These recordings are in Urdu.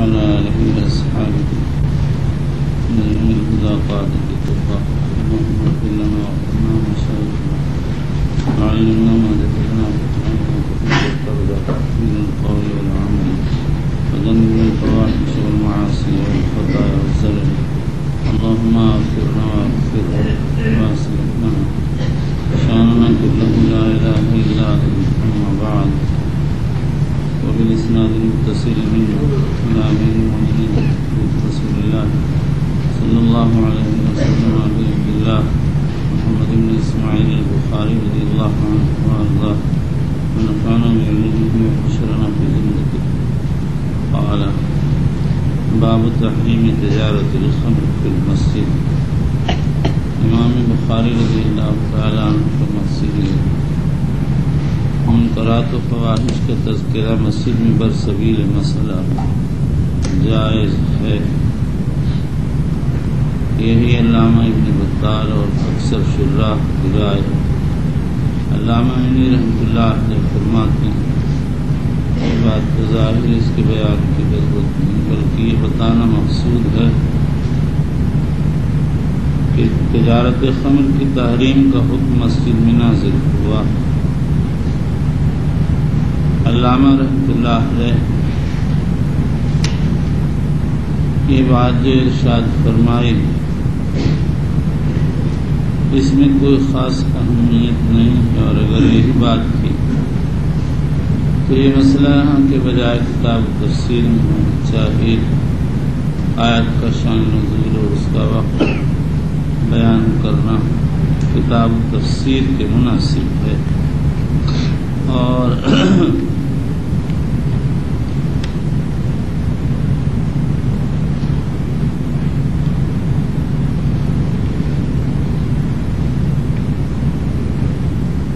وعلى آله وأصحابه من الهدى قادة التقى اللهم اغفر لنا وارحمنا ومشايخنا وعلمنا ما جهلنا وارزقنا من القول والعمل وجنبنا الفواحش والمعاصي والخطايا والزلل اللهم اغفرنا واغفر واصلحنا شاننا كله لا إله إلا أنت أما بعد وبالإسناد المتصل منه إلى أمير المؤمنين رسول الله صلى الله عليه وسلم أبي عبد الله محمد بن إسماعيل البخاري رضي الله عنه وأرضاه ونفعنا بعلمه وحشرنا في جنته قال باب تحریم تجارت الخمر في المسجد. امام بخاری رضی اللہ تعالیٰ عنہ مسجد منکرات و فواحش کا تذکرہ مسجد میں برسبیل مسئلہ جائز ہے. یہی علامہ ابن بطال اور اکثر شراح کی رائے. علامہ ابن رحمۃ اللہ علیہ فرماتے ہیں یہ بات ظاہر اس کے بیان کی ضرورت نہیں بلکہ یہ بتانا مقصود ہے کہ تجارت خمر کی تحریم کا حکم مسجد میں نازل ہوا. علامہ رحمۃ اللہ علیہ یہ بات جو ارشاد فرمائی اس میں کوئی خاص اہمیت نہیں ہے، اور اگر یہی بات تھی تو یہ مسئلہ یہاں کے بجائے کتاب تفسیر میں ہونا چاہیے. آیت کا شان نزول اور اس کا وقت بیان کرنا کتاب تفسیر کے مناسب ہے. اور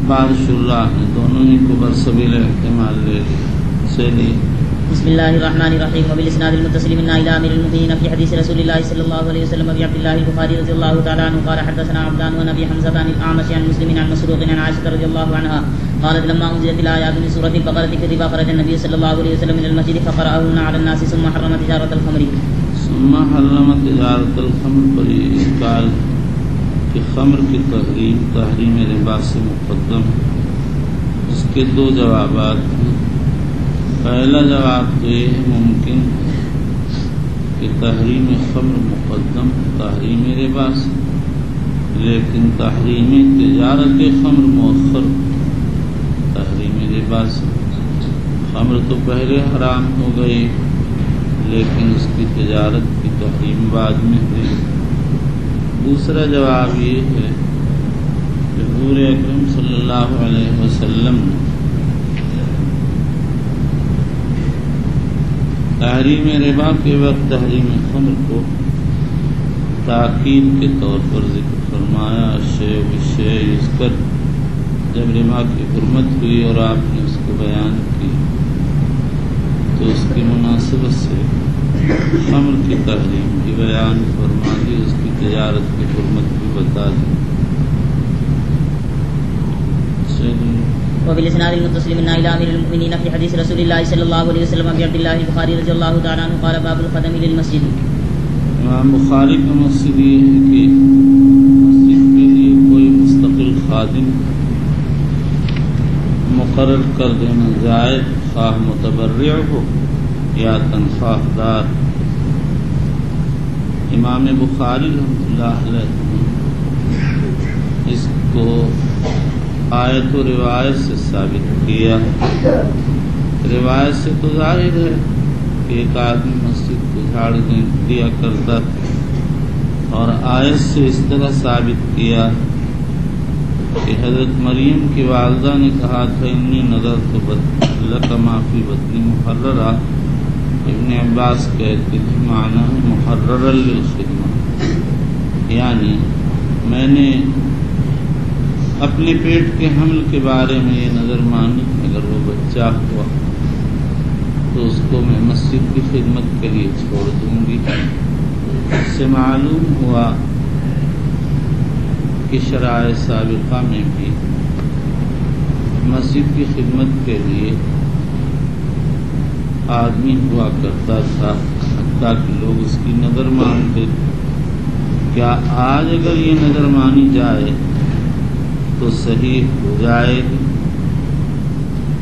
بعض شراح نے دونوں ہی کو برسبیل احتمال لے لی. بسم الله الرحمن الرحيم وبالاسناد المتصل منا الى امير المؤمنين في حديث رسول الله صلى الله عليه وسلم ابي عبد الله البخاري رضي الله تعالى عنه قال حدثنا عبدان ونبي حمزه عن الاعمش عن مسلم عن مسروق عن عائشه رضي الله عنها قالت لما انزلت الايات من سوره البقره في الربا خرج النبي صلى الله عليه وسلم من المسجد فقرأهن على الناس ثم حرم تجاره الخمر. ثم حرم تجارت الخمر پر یہ قال کہ خمر کی تحریم ربا سے مقدم. اس کے دو جوابات ہیں. پہلا جواب تو یہ ہے ممکن کہ تحریم خمر مقدم تحریم ربا سے، لیکن تحریم تجارت خمر مؤخر تحریم ربا سے. خمر تو پہلے حرام ہو گئی لیکن اس کی تجارت کی تحریم بعد میں ہوئی. دوسرا جواب یہ ہے کہ حضور اکرم صلی اللہ علیہ وسلم نے تحریم ربا کے وقت تحریم خمر کو تاکید کے طور پر ذکر فرمایا. شے وشے اس کر جب ربا کی حرمت ہوئی اور آپ نے اس کو بیان کی تو اس کی مناسبت سے خمر کی تحریم کی بیان فرما دی، اس کی تجارت کی حرمت بھی بتا دی. وبالاسناد المتصل منا الى امير المؤمنين في حديث رسول الله صلى الله عليه وسلم ابي عبد الله البخاري رضي الله تعالى عنه قال باب الخدم للمسجد. امام بخاری کا مقصد یہ ہے کہ مسجد کے لیے کوئی مستقل خادم مقرر کر دینا زائد، خواہ متبرع ہو یا تنخواہ دار. امام بخاری رحمۃ اللہ علیہ اس کو آیت و روایت سے ثابت کیا. روایت سے تو ظاہر ہے کہ ایک آدمی مسجد کو جھاڑ دیا کرتا، اور آیت سے اس طرح ثابت کیا کہ حضرت مریم کی والدہ نے کہا تھا انی نذرت لک ما فی بطنی محررہ. ابن عباس کہتے ہیں معنی محررا للخدمہ، یعنی میں نے اپنے پیٹ کے حمل کے بارے میں یہ نظر مانی اگر وہ بچہ ہوا تو اس کو میں مسجد کی خدمت کے لیے چھوڑ دوں گی. اس سے معلوم ہوا کہ شرائع سابقہ میں بھی مسجد کی خدمت کے لیے آدمی ہوا کرتا تھا، حتیٰ کہ لوگ اس کی نظر مانتے. کیا آج اگر یہ نظر مانی جائے تو صحیح ہو جائے گی؟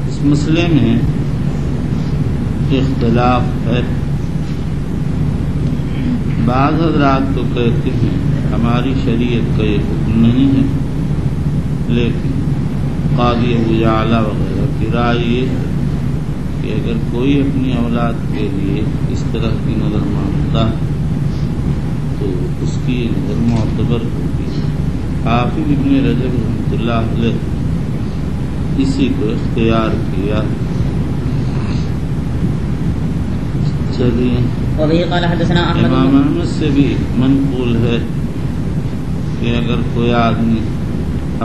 اس مسئلے میں اختلاف ہے. بعض حضرات تو کہتے ہیں ہماری شریعت کا یہ حکم نہیں ہے، لیکن قاضی ابو یعلا وغیرہ کی رائے یہ ہے کہ اگر کوئی اپنی اولاد کے لیے اس طرح کی نظر مانتا تو اس کی نظر معتبر ہوگی. حافظ ابن رجب رحمۃ اللہ علیہ اسی کو اختیار کیا. چلیے امام احمد سے بھی منقول ہے کہ اگر کوئی آدمی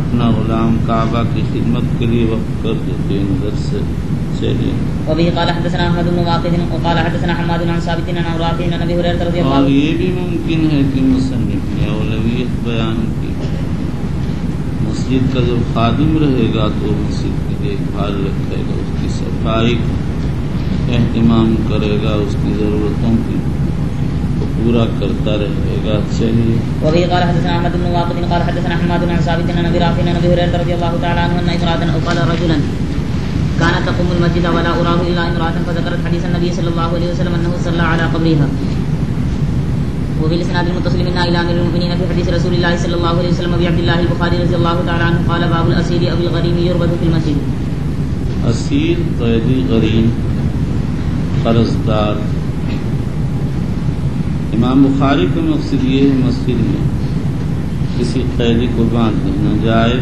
اپنا غلام کعبہ کی خدمت کے لیے وقف کر دیتے نظر سے. چلیے. وبه قال حدثنا احمد بن واقد وقال حدثنا حماد بن ثابت عن رافع عن ابي هريره رضي الله عنه. اور یہ بھی ممکن ہے کہ مصنف نے اولویت بیان کی. مسجد کا جو خادم رہے گا تو مسجد کی دیکھ بھال رکھے گا، اس کی صفائی اہتمام کرے گا، اس کی ضرورتوں کی پورا کرتا رہے گا. چلیے. وبه قال حدثنا احمد بن واقد قال حدثنا حماد بن ثابت عن ابي رافع عن ابي هريره رضي الله تعالى عنه ان امرأة او قال رجلا كانت تقوم المسجد ولا أراه إلا امرأة فذكرت حديث النبي صلى الله عليه وسلم أنه صلى على قبرها. وبالإسناد المتصل منا إلى أمير المؤمنين في حديث رسول الله صلى الله عليه وسلم أبي عبد الله البخاري رضي الله تعالى عنه قال باب الأسير أو الغريم يربط في المسجد. اسیر، قیدی، غریم، قرضدار. امام بخاری کا مقصد یہ ہے مسجد میں کسی قیدی کو باندھ دینا جائے.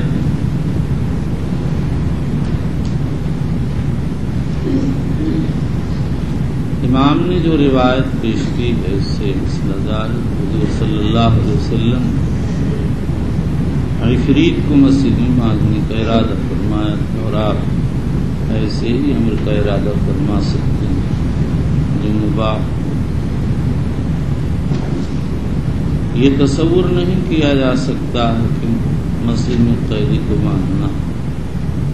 امام نے جو روایت پیش کی ہے اس سے مسئلہ ظاہر. حضور صلی اللہ علیہ وسلم عفریت کو مسجد میں باندھنے کا ارادہ فرمایا اور آپ ایسے ہی امر کا ارادہ فرما سکتے ہیں جو مباح. یہ تصور نہیں کیا جا سکتا ہے کہ مسجد میں قیدی کو باندھنا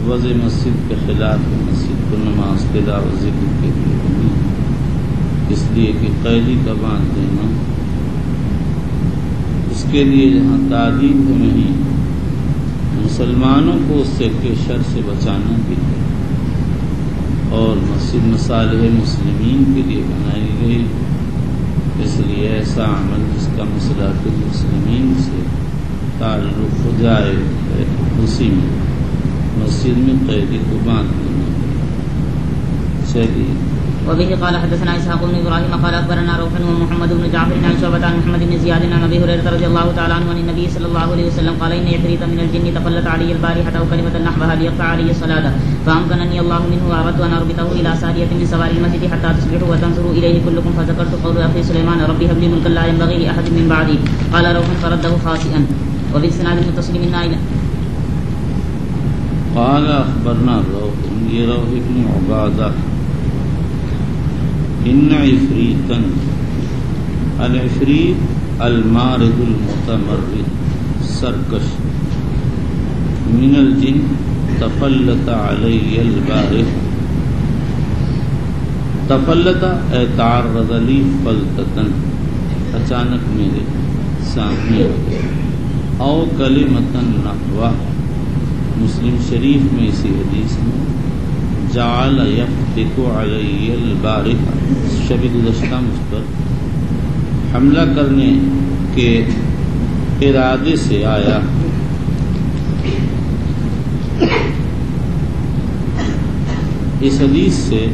وضع مسجد کے خلاف ہے. مسجد کو نماز کے علاوہ ذکر کے لیے نہیں، اس لیے کہ قیدی کا باندھ دینا اس کے لیے جہاں تعلیم ہے وہیں مسلمانوں کو اس سے کے شر سے بچانا بھی ہے. اور مسجد مصالح مسلمین کے لیے بنائی گئی، اس لیے ایسا عمل جس کا مصلحت المسلمین سے تعلق ہو جائے اسی میں مسجد میں قیدی کو باندھ دینا. چلیے. وبه قال حدثنا اسحاق بن ابراهيم قال اخبرنا روح ومحمد بن جعفر عن شعبة عن محمد بن زياد عن ابي هريرة رضي الله تعالى عنه عن النبي صلى الله عليه وسلم قال ان عفريتا من الجن تفلت علي البارحة او كلمة نحوها ليقطع علي الصلاة فامكنني الله منه واردت ان اربطه الى سارية من سوار المسجد حتى تصبحوا وتنظروا اليه كلكم فذكرت قول اخي سليمان ربي هب لي ملكا لا ينبغي لاحد من بعدي قال روح فرده خاسئا. وبالسناد المتصل منا الى قال اخبرنا روح بن عبادة ان عفریتا، العفریت المارد المتمرد سرکش، من الجن تفلت علی البارح. تفلت اے تعرض لی فلتتن، اچانک میرے سامنے آ گیا. او کلمتن نحوہ، مسلم شریف میں اسی حدیث میں جعل یفتک علی البارحہ، شب گزشتہ مجھ پر حملہ کرنے کے ارادے سے آیا. اس حدیث سے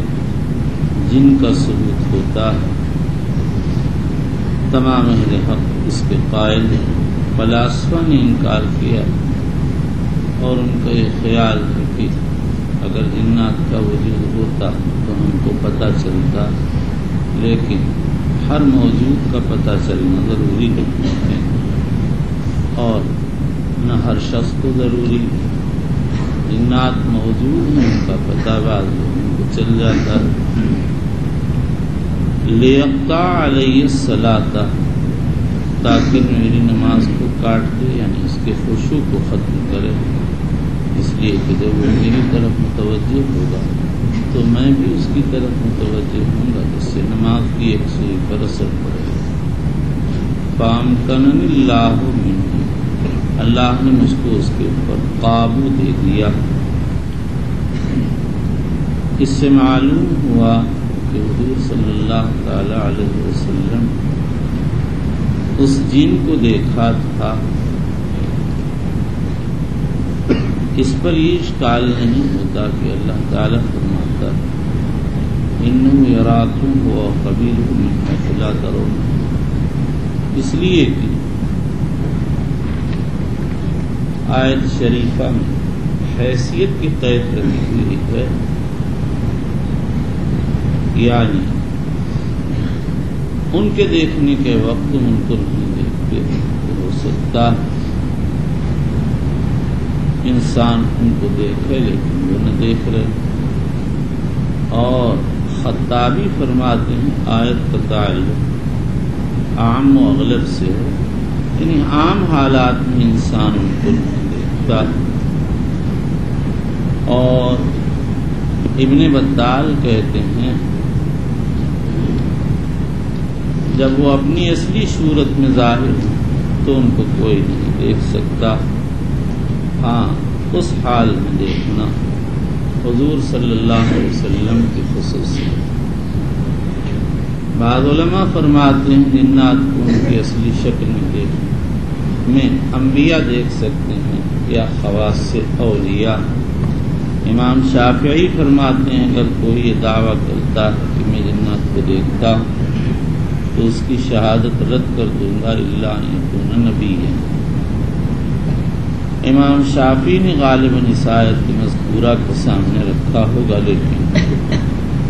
جن کا ثبوت ہوتا ہے. تمام اہل حق اس کے قائل ہیں. فلاسفہ نے انکار کیا اور ان کا یہ خیال ہے کہ اگر جنات کا وجود ہوتا تو ہم کو پتہ چلتا، لیکن ہر موجود کا پتہ چلنا ضروری نہیں ہے اور نہ ہر شخص کو ضروری. جنات موجود ہیں، ان کا پتہ بعض لوگوں کو چل جاتا ہے. لیقطع علی الصلاۃ، تاکہ میری نماز کو کاٹ دے، یعنی اس کے خشوع کو ختم کرے، اس لیے کہ جب وہ میری طرف متوجہ ہوگا تو میں بھی اس کی طرف متوجہ ہوں گا جس سے نماز کی ایک سوئی پر اثر پڑے گا۔ فَأَمْكَنَنِ اللَّهُ مِنْهُ، اللہ نے مجھ کو اس کے اوپر قابو دے دیا۔ اس سے معلوم ہوا کہ حضور صلی اللہ تعالی علیہ وسلم اس جن کو دیکھا تھا۔ اس پر یہ اشکال نہیں ہوتا کہ اللہ تعالیٰ فرماتا اِنَّهُ يَرَاكُمْ هُوَ وَقَبِيلُهُ مِنْ حَيْثُ لَا تَرَوْنَهُمْ، اس لیے کہ آیت شریفہ میں حیثیت کی قید رکھی ہوئی ہے، یعنی ان کے دیکھنے کے وقت ان کو نہیں دیکھتے، ہو سکتا انسان ان کو دیکھے لیکن وہ نہ دیکھ رہے۔ اور خطابی فرماتے ہیں آیت کا تعلق عام و اغلب سے ہے، یعنی عام حالات میں انسان ان کو نہیں دیکھتا۔ اور ابن بطال کہتے ہیں جب وہ اپنی اصلی صورت میں ظاہر ہو تو ان کو کوئی نہیں دیکھ سکتا، ہاں اس حال میں دیکھنا حضور صلی اللہ علیہ وسلم کی خصوصیت۔ بعض علماء فرماتے ہیں جنات کو ان کی اصلی شکل میں انبیاء دیکھ سکتے ہیں یا خواص اولیاء۔ امام شافعی فرماتے ہیں اگر کوئی یہ دعویٰ کرتا ہے کہ میں جنات کو دیکھتا تو اس کی شہادت رد کر دوں گا الا ان یکون نبی ہے۔ امام شافعی نے غالباً اس آیت کی مذکورہ کو سامنے رکھا ہوگا، لیکن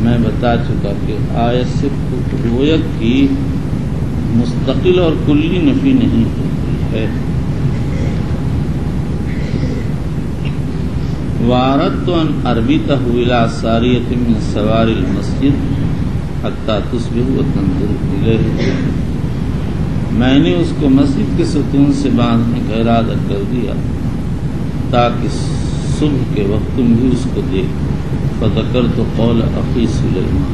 میں بتا چکا کہ آیت سے رؤیت کی مستقل اور کلی نفی نہیں ہوتی ہے۔ وَأَرَدْتُ أَنْ أَرْبِطَهُ إِلَى سَارِيَةٍ مِّن سَوَارِ الْمَسْجِدِ حَتَّى تُصْبِحُ وَتَنْظُرُ إِلَيْهِ، میں نے اس کو مسجد کے ستون سے باندھنے کا ارادہ کر دیا تاکہ صبح کے وقت تم بھی اس کو دیکھ۔ فذكرت قول اخی سلیمان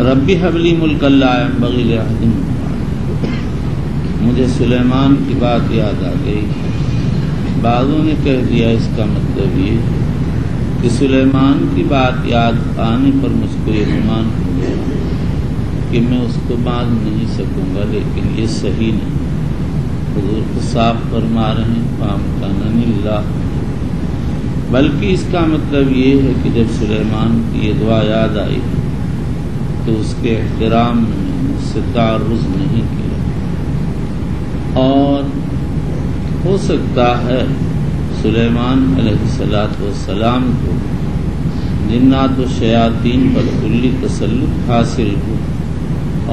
ربی حب لی ملکا لا ينبغی لأحد من بعدی، مجھے سلیمان کی بات یاد آ گئی۔ بعضوں نے کہہ دیا اس کا مطلب یہ کہ سلیمان کی بات یاد آنے پر مجھ کو یہ گمان ہو گیا کہ میں اس کو باندھ نہیں سکوں گا، لیکن یہ صحیح نہیں۔ حضور کو صاف فرما رہے ہیں فَأَمْكَنَنِ اللَّهُ، بلکہ اس کا مطلب یہ ہے کہ جب سلیمان کی یہ دعا یاد آئی تو اس کے احترام میں مجھ سے تعرض نہیں کیا، اور ہو سکتا ہے سلیمان علیہ السلام کو جنات و شیاطین پر کلی تسلط حاصل ہو،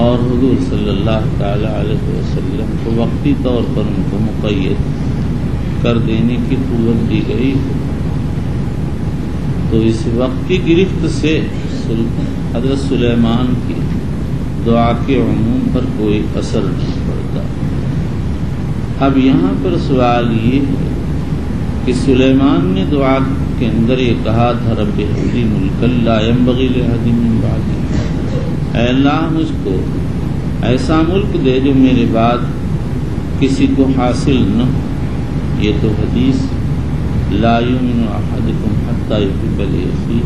اور حضور صلی اللہ تعالی علیہ وسلم کو وقتی طور پر ان کو مقید کر دینے کی قوت دی گئی، تو اس وقتی گرفت سے حضرت سلیمان کی دعا کے عموم پر کوئی اثر نہیں پڑتا۔ اب یہاں پر سوال یہ ہے کہ سلیمان نے دعا کے اندر یہ کہا تھا رب ہب لی ملکا لا ينبغی لأحد من بعدی، اے اللہ مجھ کو ایسا ملک دے جو میرے بعد کسی کو حاصل نہ ہو۔ یہ تو حدیث لا یؤمن احدکم حتی یحب لأخیہ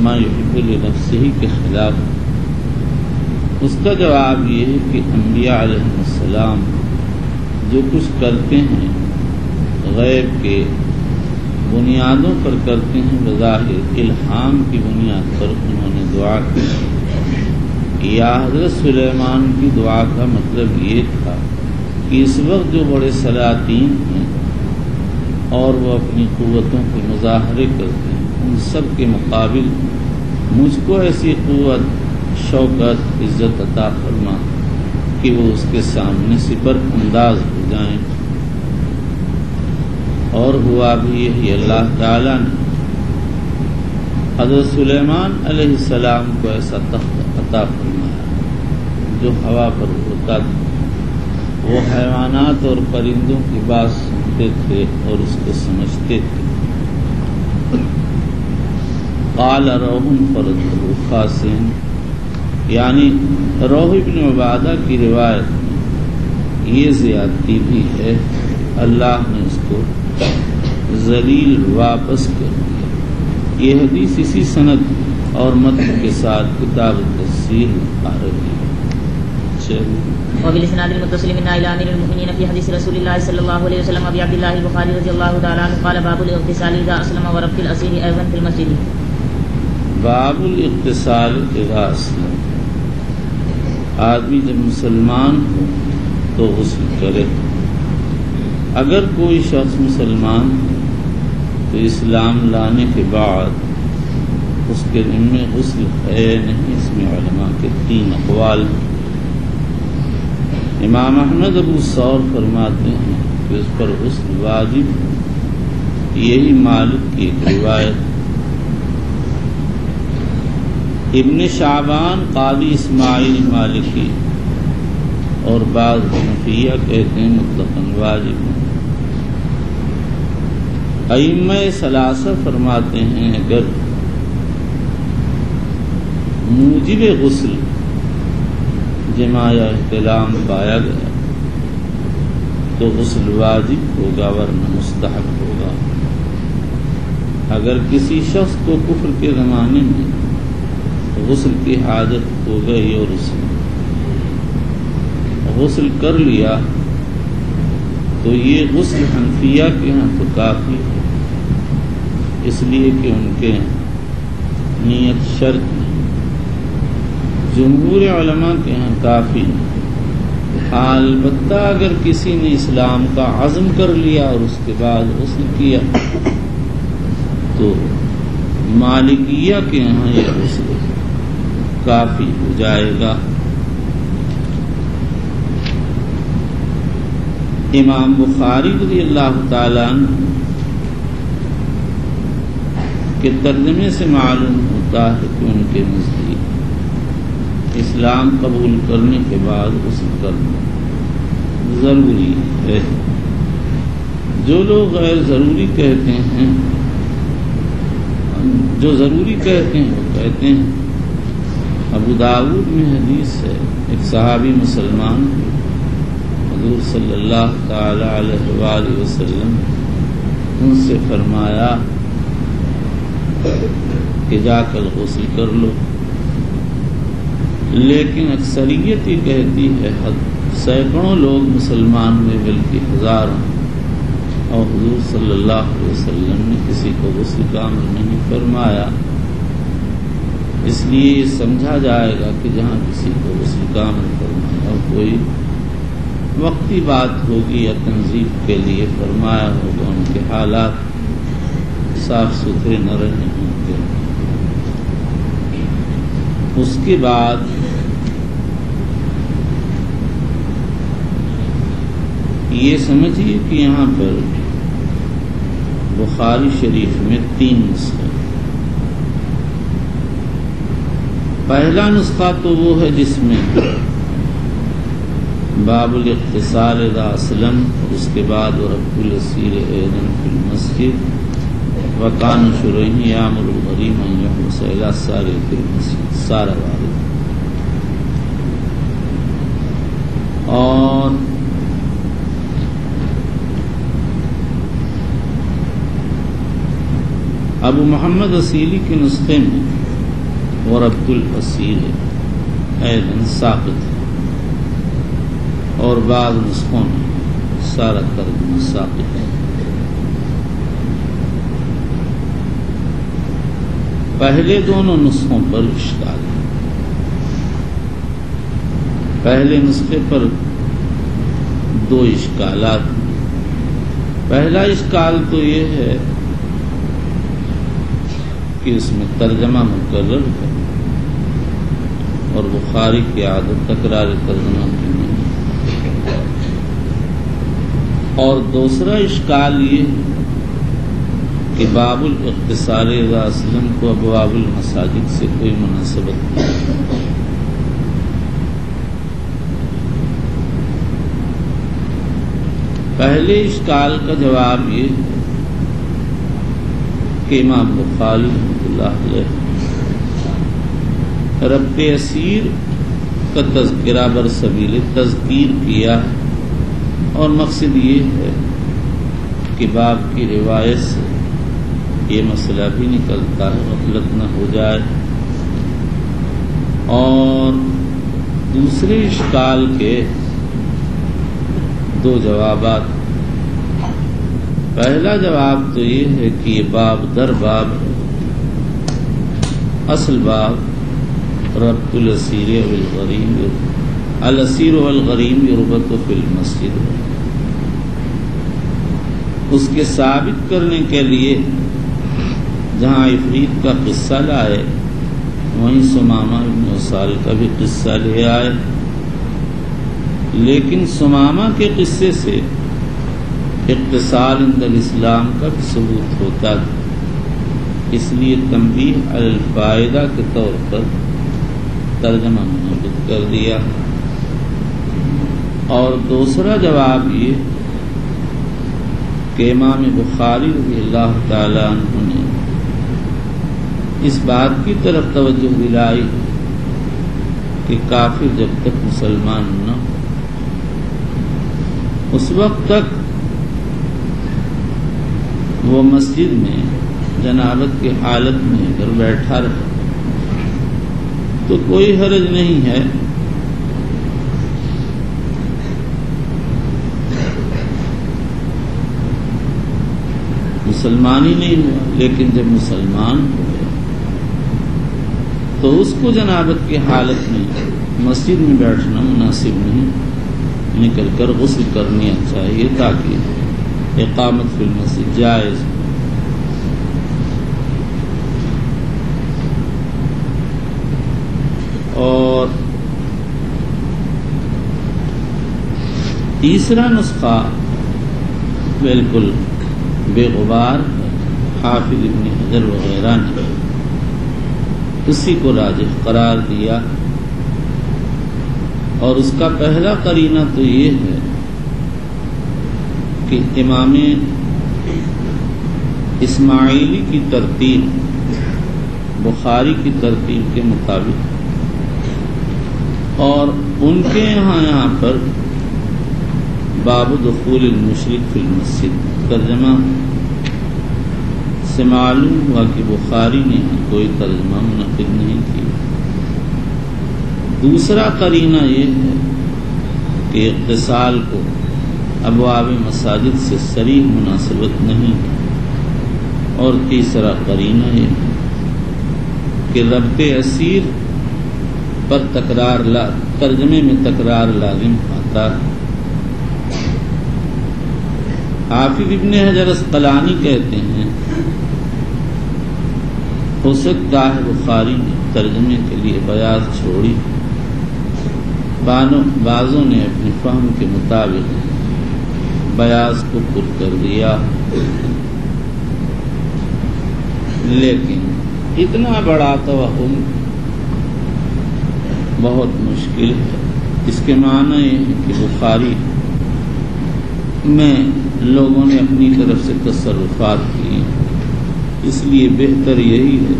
ما یحب لنفسہ کے خلاف۔ اس کا جواب یہ ہے کہ انبیاء علیہ السلام جو کچھ کرتے ہیں غیب کے بنیادوں پر کرتے ہیں، بظاہر الہام کی بنیاد پر انہوں نے دعا کی۔ یا حضرت سلیمان کی دعا کا مطلب یہ تھا کہ اس وقت جو بڑے سلاطین ہیں اور وہ اپنی قوتوں کے مظاہرے کرتے ہیں، ان سب کے مقابل مجھ کو ایسی قوت، شوکت، عزت عطا فرما کہ وہ اس کے سامنے سپر انداز ہو جائیں۔ اور ہوا بھی یہی، اللہ تعالیٰ نے حضرت سلیمان علیہ السلام کو ایسا تخت عطا فرمایا جو ہوا پر اڑتا تھا۔ وہ حیوانات اور پرندوں کی بات سنتے تھے اور اس کو سمجھتے تھے۔ قال روح فرده خاسن، یعنی روح ابن عبادہ کی روایت میں یہ زیادتی بھی ہے، اللہ نے اس کو ذلیل واپس کر دیا۔ یہ حدیث اسی سند اور متن کے ساتھ کتاب تفسیر میں آ رہی ہے۔ وبالاسناد المتصل من الى امير المؤمنين في حديث رسول الله صلى الله عليه وسلم ابي عبد الله البخاري رضي الله تعالى عنه قال باب الاغتسال اذا اسلم وربط الاسير ايضا في المسجد۔ باب الاغتسال اذا اسلم، آدمی جب مسلمان ہو تو غسل کرے۔ اگر کوئی شخص مسلمان تو اسلام لانے کے بعد اس کے ذمہ میں غسل ہے نہیں، اس میں علماء کے 3 اقوال۔ امام احمد ابو ثور فرماتے ہیں کہ اس پر غسل واجب، یہی مالک کی ایک روایت۔ ابن شعبان قاضی اسماعیل مالکی اور بعض حنفیہ کہتے ہیں مطلقاً واجب۔ ائمہ ثلاثہ فرماتے ہیں اگر موجب غسل جماع یا احتلام پایا گیا تو غسل واجب ہوگا ورنہ مستحب ہوگا۔ اگر کسی شخص کو کفر کے زمانے میں غسل کی حاجت ہو گئی اور اس نے غسل کر لیا تو یہ غسل حنفیہ کے ہاں تو کافی ہے، اس لیے کہ ان کے نیت شرط نہیں۔ جمہور علماء کے ہاں کافی نہیں۔ البتہ اگر کسی نے اسلام کا عزم کر لیا اور اس کے بعد غسل کیا تو مالکیہ کے ہاں یہ غسل کافی ہو جائے گا۔ امام بخاری رضی اللہ تعالیٰ عنہ کے ترجمے سے معلوم ہوتا ہے کہ ان کے نزدیک اسلام قبول کرنے کے بعد غسل کرنا ضروری ہے۔ جو لوگ غیر ضروری کہتے ہیں، جو ضروری کہتے ہیں وہ کہتے ہیں۔ ابو داؤد میں حدیث ہے، ایک صحابی مسلمان حضور صلی اللہ تعالی علیہ وآلہ وسلم ان سے فرمایا کہ جا کر غسل کر لو، لیکن اکثریت یہ کہتی ہے سینکڑوں لوگ مسلمان ہوئے بلکہ ہزاروں، اور حضور صلی اللہ علیہ وسلم نے کسی کو غسل کا امر نہیں فرمایا۔ اس لیے یہ سمجھا جائے گا کہ جہاں کسی کو غسل کا امر فرمایا اور کوئی وقتی بات ہوگی یا تنظیف کے لیے فرمایا ہوگا، ان کے حالات صاف ستھرے نہ رہنے ہوں گے۔ اس کے بعد یہ سمجھیے کہ یہاں پر بخاری شریف میں 3 نسخے۔ پہلا نسخہ تو وہ ہے جس میں باب الاغتسال اذا اسلم، اس کے بعد ورب الاسیر ایضا فی المسجد وکان شرعی یامر الغریم ان یحبس الی سارے فی المسجد، سارا وارد۔ اور ابو محمد اصیلی کے نسخے میں ورب الاسیر ایضا ثابت ہے، اور بعض نسخوں میں سارا ترجمہ ثابت ہے۔ پہلے دونوں نسخوں پر اشکال ہے۔ پہلے نسخے پر 2 اشکالات۔ پہلا اشکال تو یہ ہے کہ اس میں ترجمہ مکرر ہے اور بخاری کی عادت تکرار ترجمہ کی نہیں۔ اور دوسرا اشکال یہ ہے کہ باب الاغتسال اذا اسلم کو ابواب المساجد سے کوئی مناسبت نہیں۔ پہلے اشکال کا جواب یہ ہے کہ امام بخاری رحمۃ اللہ علیہ رب اسیر کا تذکرہ برسبیل تذکیر کیا، اور مقصد یہ ہے کہ باب کی روایت سے یہ مسئلہ بھی نکلتا ہے، غفلت نہ ہو جائے۔ اور دوسرے اشکال کے دو جوابات۔ پہلا جواب تو یہ ہے کہ یہ باب در باب ہے، اصل باب ربط الاسیر والغریم، الاسیر والغریم یربط فی المسجد، اس کے ثابت کرنے کے لیے جہاں عفریت کا قصہ لائے وہیں سمامہ بن اسال کا بھی قصہ لے آئے، لیکن سمامہ کے قصے سے اتصال عند الاسلام کا بھی ثبوت ہوتا تھا، اس لیے تنبیہ علی الفائدہ کے طور پر ترجمہ منعقد کر دیا۔ اور دوسرا جواب یہ کہ امام بخاری رضی اللہ تعالی عنہ نے اس بات کی طرف توجہ دلائی کہ کافر جب تک مسلمان نہ ہو اس وقت تک وہ مسجد میں جنابت کی حالت میں اگر بیٹھا رہے تو کوئی حرج نہیں ہے، مسلمان ہی نہیں ہوا، لیکن جب مسلمان ہو گیا تو اس کو جنابت کی حالت میں مسجد میں بیٹھنا مناسب نہیں، نکل کر غسل کرنا چاہیے تاکہ اقامت فی المسجد جائز۔ اور تیسرا نسخہ بالکل بے غبار حافظ ابن حجر وغیرہ نے اسی کو راجح قرار دیا، اور اس کا پہلا قرینہ تو یہ ہے کہ امام اسماعیلی کی ترتیب بخاری کی ترتیب کے مطابق، اور ان کے یہاں پر باب دخول المشرک فی المسجد ترجمہ سے معلوم ہوا کہ بخاری نے کوئی ترجمہ منعقد نہیں کیا۔ دوسرا قرینہ یہ ہے کہ اغتسال کو ابواب مساجد سے صریح مناسبت نہیں، اور تیسرا قرینہ یہ ہے کہ ربط اسیر پر ترجمے میں تکرار لازم آتا ہے۔ حافظ ابن حجر اسقلانی کہتے ہیں ہو سکتا ہے بخاری نے ترجمے کے لیے بیاض چھوڑی، بعضوں نے اپنے فہم کے مطابق بیاض کو پر کر دیا، لیکن اتنا بڑا توہم بہت مشکل ہے۔ اس کے معنی یہ ہے کہ بخاری میں لوگوں نے اپنی طرف سے تصرفات کیے، اس لیے بہتر یہی ہے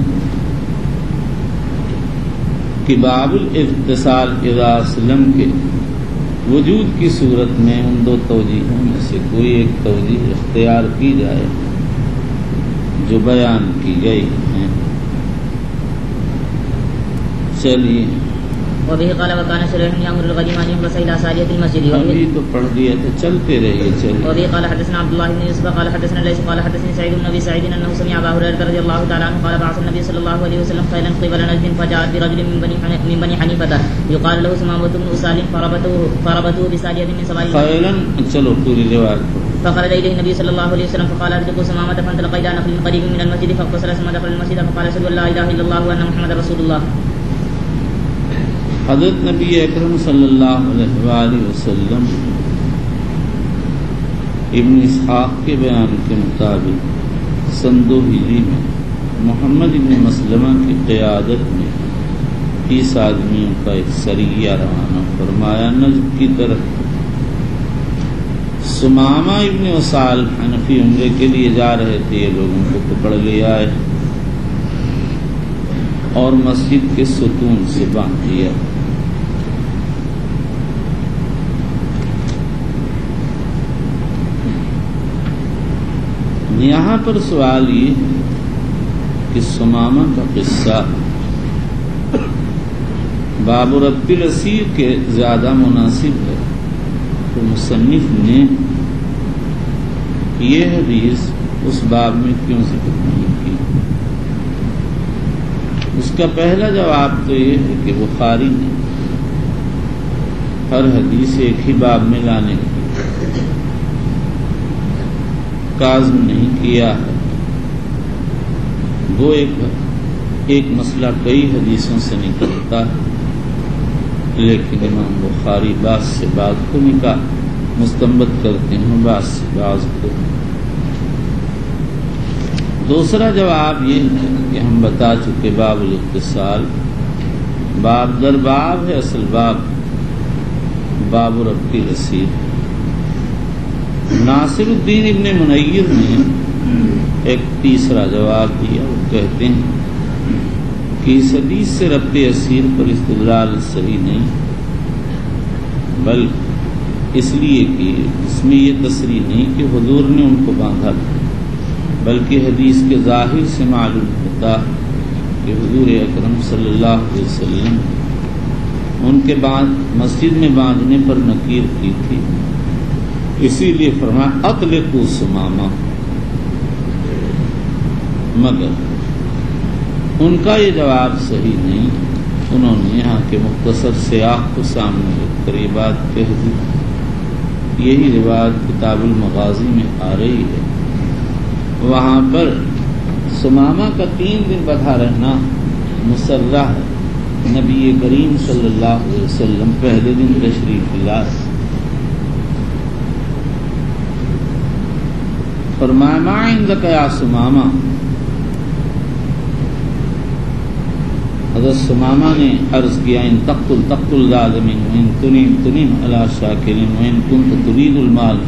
کہ باب الاغتسال اذا اسلم کے وجود کی صورت میں ان دو توجیہوں میں سے کوئی ایک توجیہ اختیار کی جائے جو بیان کی گئی ہیں۔ چلیے وبه قال وكان شريح يأمر الغديم أن يخلص إلى سارية المسجد. ابھی تو پڑھ دیا تھا، چلتے رہیے چلیے۔ وبه قال حدثنا عبد الله بن يوسف قال حدثنا ليس قال حدثني سعيد بن أبي سعيد أنه سمع أبا هريرة رضي الله تعالى عنه قال بعث النبي صلى الله عليه وسلم خيلا قبل نجد فجاءت برجل من بني حنيفة يقال له سمامة بن أسال فربطوه بسارية من سواري خيلا چلو پوری روایت فقال إليه النبي صلى الله عليه وسلم فقال أدركوا سمامة فانطلق إلى نخل قريب من المسجد فاغتسل ثم دخل المسجد فقال أشهد أن لا إله إلا الله وأن محمدا رسول الله۔ حضرت نبی اکرم صلی اللہ علیہ وآلہ وسلم ابن اسحاق کے بیان کے مطابق سن 2 ہجری میں محمد ابن مسلمہ کی قیادت میں 30 آدمیوں کا ایک سریہ روانہ فرمایا نجد کی طرف۔ سمامہ ابن وسال حنفی عمرے کے لیے جا رہے تھے، یہ لوگوں کو پکڑ لے آئے اور مسجد کے ستون سے باندھ دیا۔ یہاں پر سوال یہ کہ سمامہ کا قصہ باب ربط الاسیر کے زیادہ مناسب ہے، تو مصنف نے یہ حدیث اس باب میں کیوں ذکر نہیں کی؟ اس کا پہلا جواب تو یہ ہے کہ بخاری نے ہر حدیث ایک ہی باب میں لانے کی کاظم نہیں کیا ہے، وہ ایک مسئلہ کئی حدیثوں سے نکلتا ہے، لیکن امام بخاری بعض سے بعض کو مستنبط کرتے ہیں، بعض سے بعض کو۔ دوسرا جواب یہ ہے کہ ہم بتا چکے باب الاتصال باب در باب ہے، اصل باب ربط الاسیر۔ ناصر الدین ابن منیر نے ایک تیسرا جواب دیا، وہ کہتے ہیں کہ اس حدیث سے ربط اسیر پر استدلال صحیح نہیں، بلکہ اس لیے کہ اس میں یہ تصریح نہیں کہ حضور نے ان کو باندھا تھا، بلکہ حدیث کے ظاہر سے معلوم ہوتا کہ حضور اکرم صلی اللہ علیہ وسلم ان کے بعد مسجد میں باندھنے پر نکیر کی تھی، اسی لیے فرمایا اطلقوا سمامہ۔ مگر ان کا یہ جواب صحیح نہیں، انہوں نے یہاں کے مختصر سیاق کو سامنے رکھ کر یہ بات کہہ دی۔ یہی روایت کتاب المغازی میں آ رہی ہے، وہاں پر سمامہ کا 3 دن بدھا رہنا مسرح ہے۔ نبی کریم صلی اللہ علیہ وسلم پہلے دن تشریف لائے، فرمایا ما عندک یا سمامہ۔ حضرت سمامہ نے عرض کیا ان تقتل ظالم وان تنم علی شاکر وان کنت ترید المال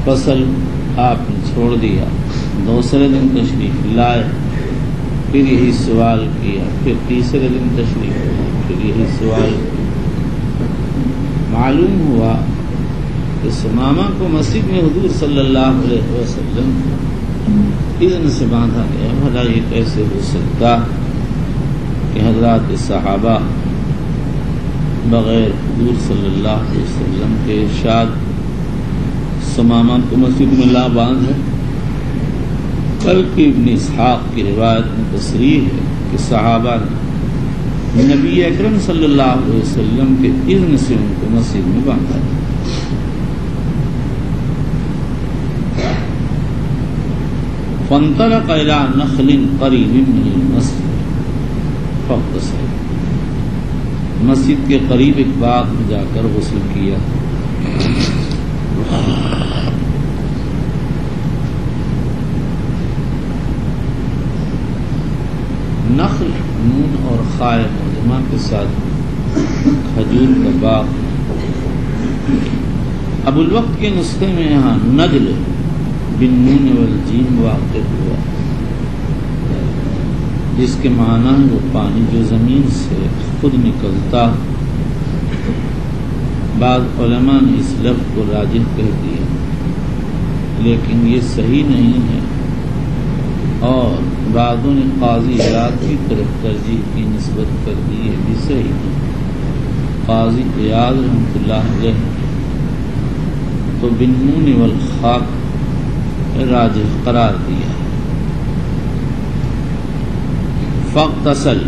فصل۔ آپ نے چھوڑ دیا، دوسرے دن تشریف لائے، پھر یہی سوال کیا، پھر تیسرے دن تشریف لائے، پھر یہی سوال کیا۔ معلوم ہوا کہ سمامہ کو مسجد میں حضور صلی اللہ علیہ وسلم اذن سے باندھا گیا۔ بھلا یہ کیسے ہو سکتا کہ حضرات صحابہ بغیر حضور صلی اللہ علیہ وسلم کے ارشاد سمامہ کو مسجد میں لا باندھے؟ بلکہ ابن اسحاق کی روایت میں تصریح ہے کہ صحابہ نے نبی اکرم صلی اللہ علیہ وسلم کے اذن سے ان کو مسجد میں باندھا۔ فانطلق الى نخل قریب من المسجد فاغتسل۔ مسجد کے قریب ایک باغ میں جا کر غسل کیا۔ نخل نون اور خائے مجمع کے ساتھ کھجور کا باغ۔ اب الوقت کے نسخے میں یہاں نجل بالنون والجیم واقع ہوا، جس کے معنی ہے وہ پانی جو زمین سے خود نکلتا۔ بعض علماء نے اس لفظ کو راجح کہہ دیا، لیکن یہ صحیح نہیں ہے، اور بعضوں نے قاضی عیاض کی طرف ترجیح کی نسبت کر دی، یہ بھی صحیح ہے۔ قاضی عیاض رحمۃ اللہ علیہ تو بالنون والخاء راجح قرار دیا۔ فاغتسل،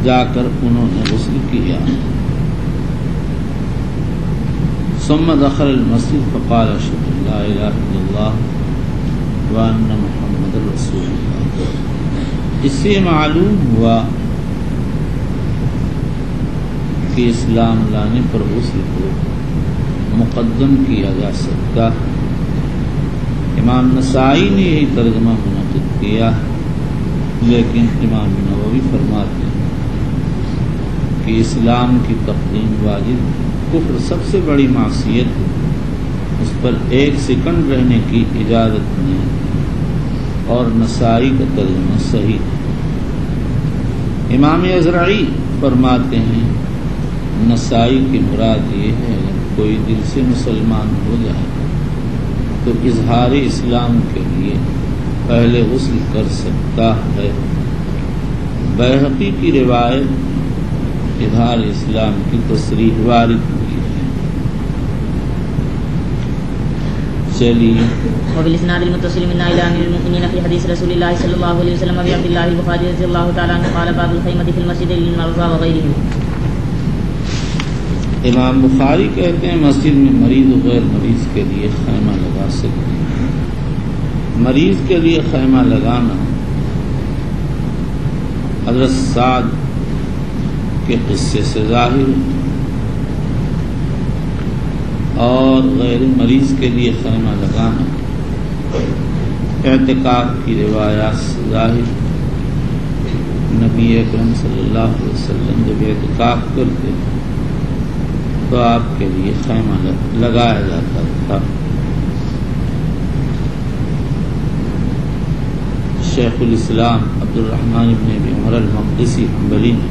جا کر انہوں نے غسل کیا۔ ثم دخل المسجد فقال اشهد ان لا اله الا الله وان محمد رسول اللہ۔ اس سے معلوم ہوا کہ اسلام لانے پر غسل کو مقدم کیا جا سکتا۔ امام نسائی نے یہی ترجمہ منعقد کیا، لیکن امام نووی فرماتے ہیں کہ اسلام کی تقدیم واجب، کفر سب سے بڑی معصیت ہے، اس پر ایک سیکنڈ رہنے کی اجازت نہیں، اور نسائی کا ترجمہ صحیح ہے۔ امام ازرعی فرماتے ہیں نسائی کی مراد یہ ہے کوئی دل سے مسلمان ہو جائے تو اظہار اسلام کے لیے پہلے غسل کر سکتا ہے۔ بیہقی کی روایت اظہار اسلام کی تصریح وارد ہوئی ہے۔ چلیے وبالاسناد المتصل منا الى امير المؤمنين في حديث رسول الله صلى الله عليه وسلم ابي عبد الله البخاري رضي الله تعالى عنه قال باب الخيمة في المسجد للمرضى وغيرهم۔ امام بخاری کہتے ہیں مسجد میں مریض و غیر مریض کے لیے خیمہ لگا سکتے ہیں۔ مریض کے لیے خیمہ لگانا حضرت سعد کے قصے سے ظاہر ہے، اور غیر مریض کے لیے خیمہ لگانا اعتکاف کی روایات سے ظاہر۔ نبی اکرم صلی اللہ علیہ وسلم جب اعتکاف کرتے تو آپ کے لیے خیمہ لگایا جاتا تھا۔ شیخ الاسلام عبد الرحمن بن ابی عمر المقدسی حنبلی نے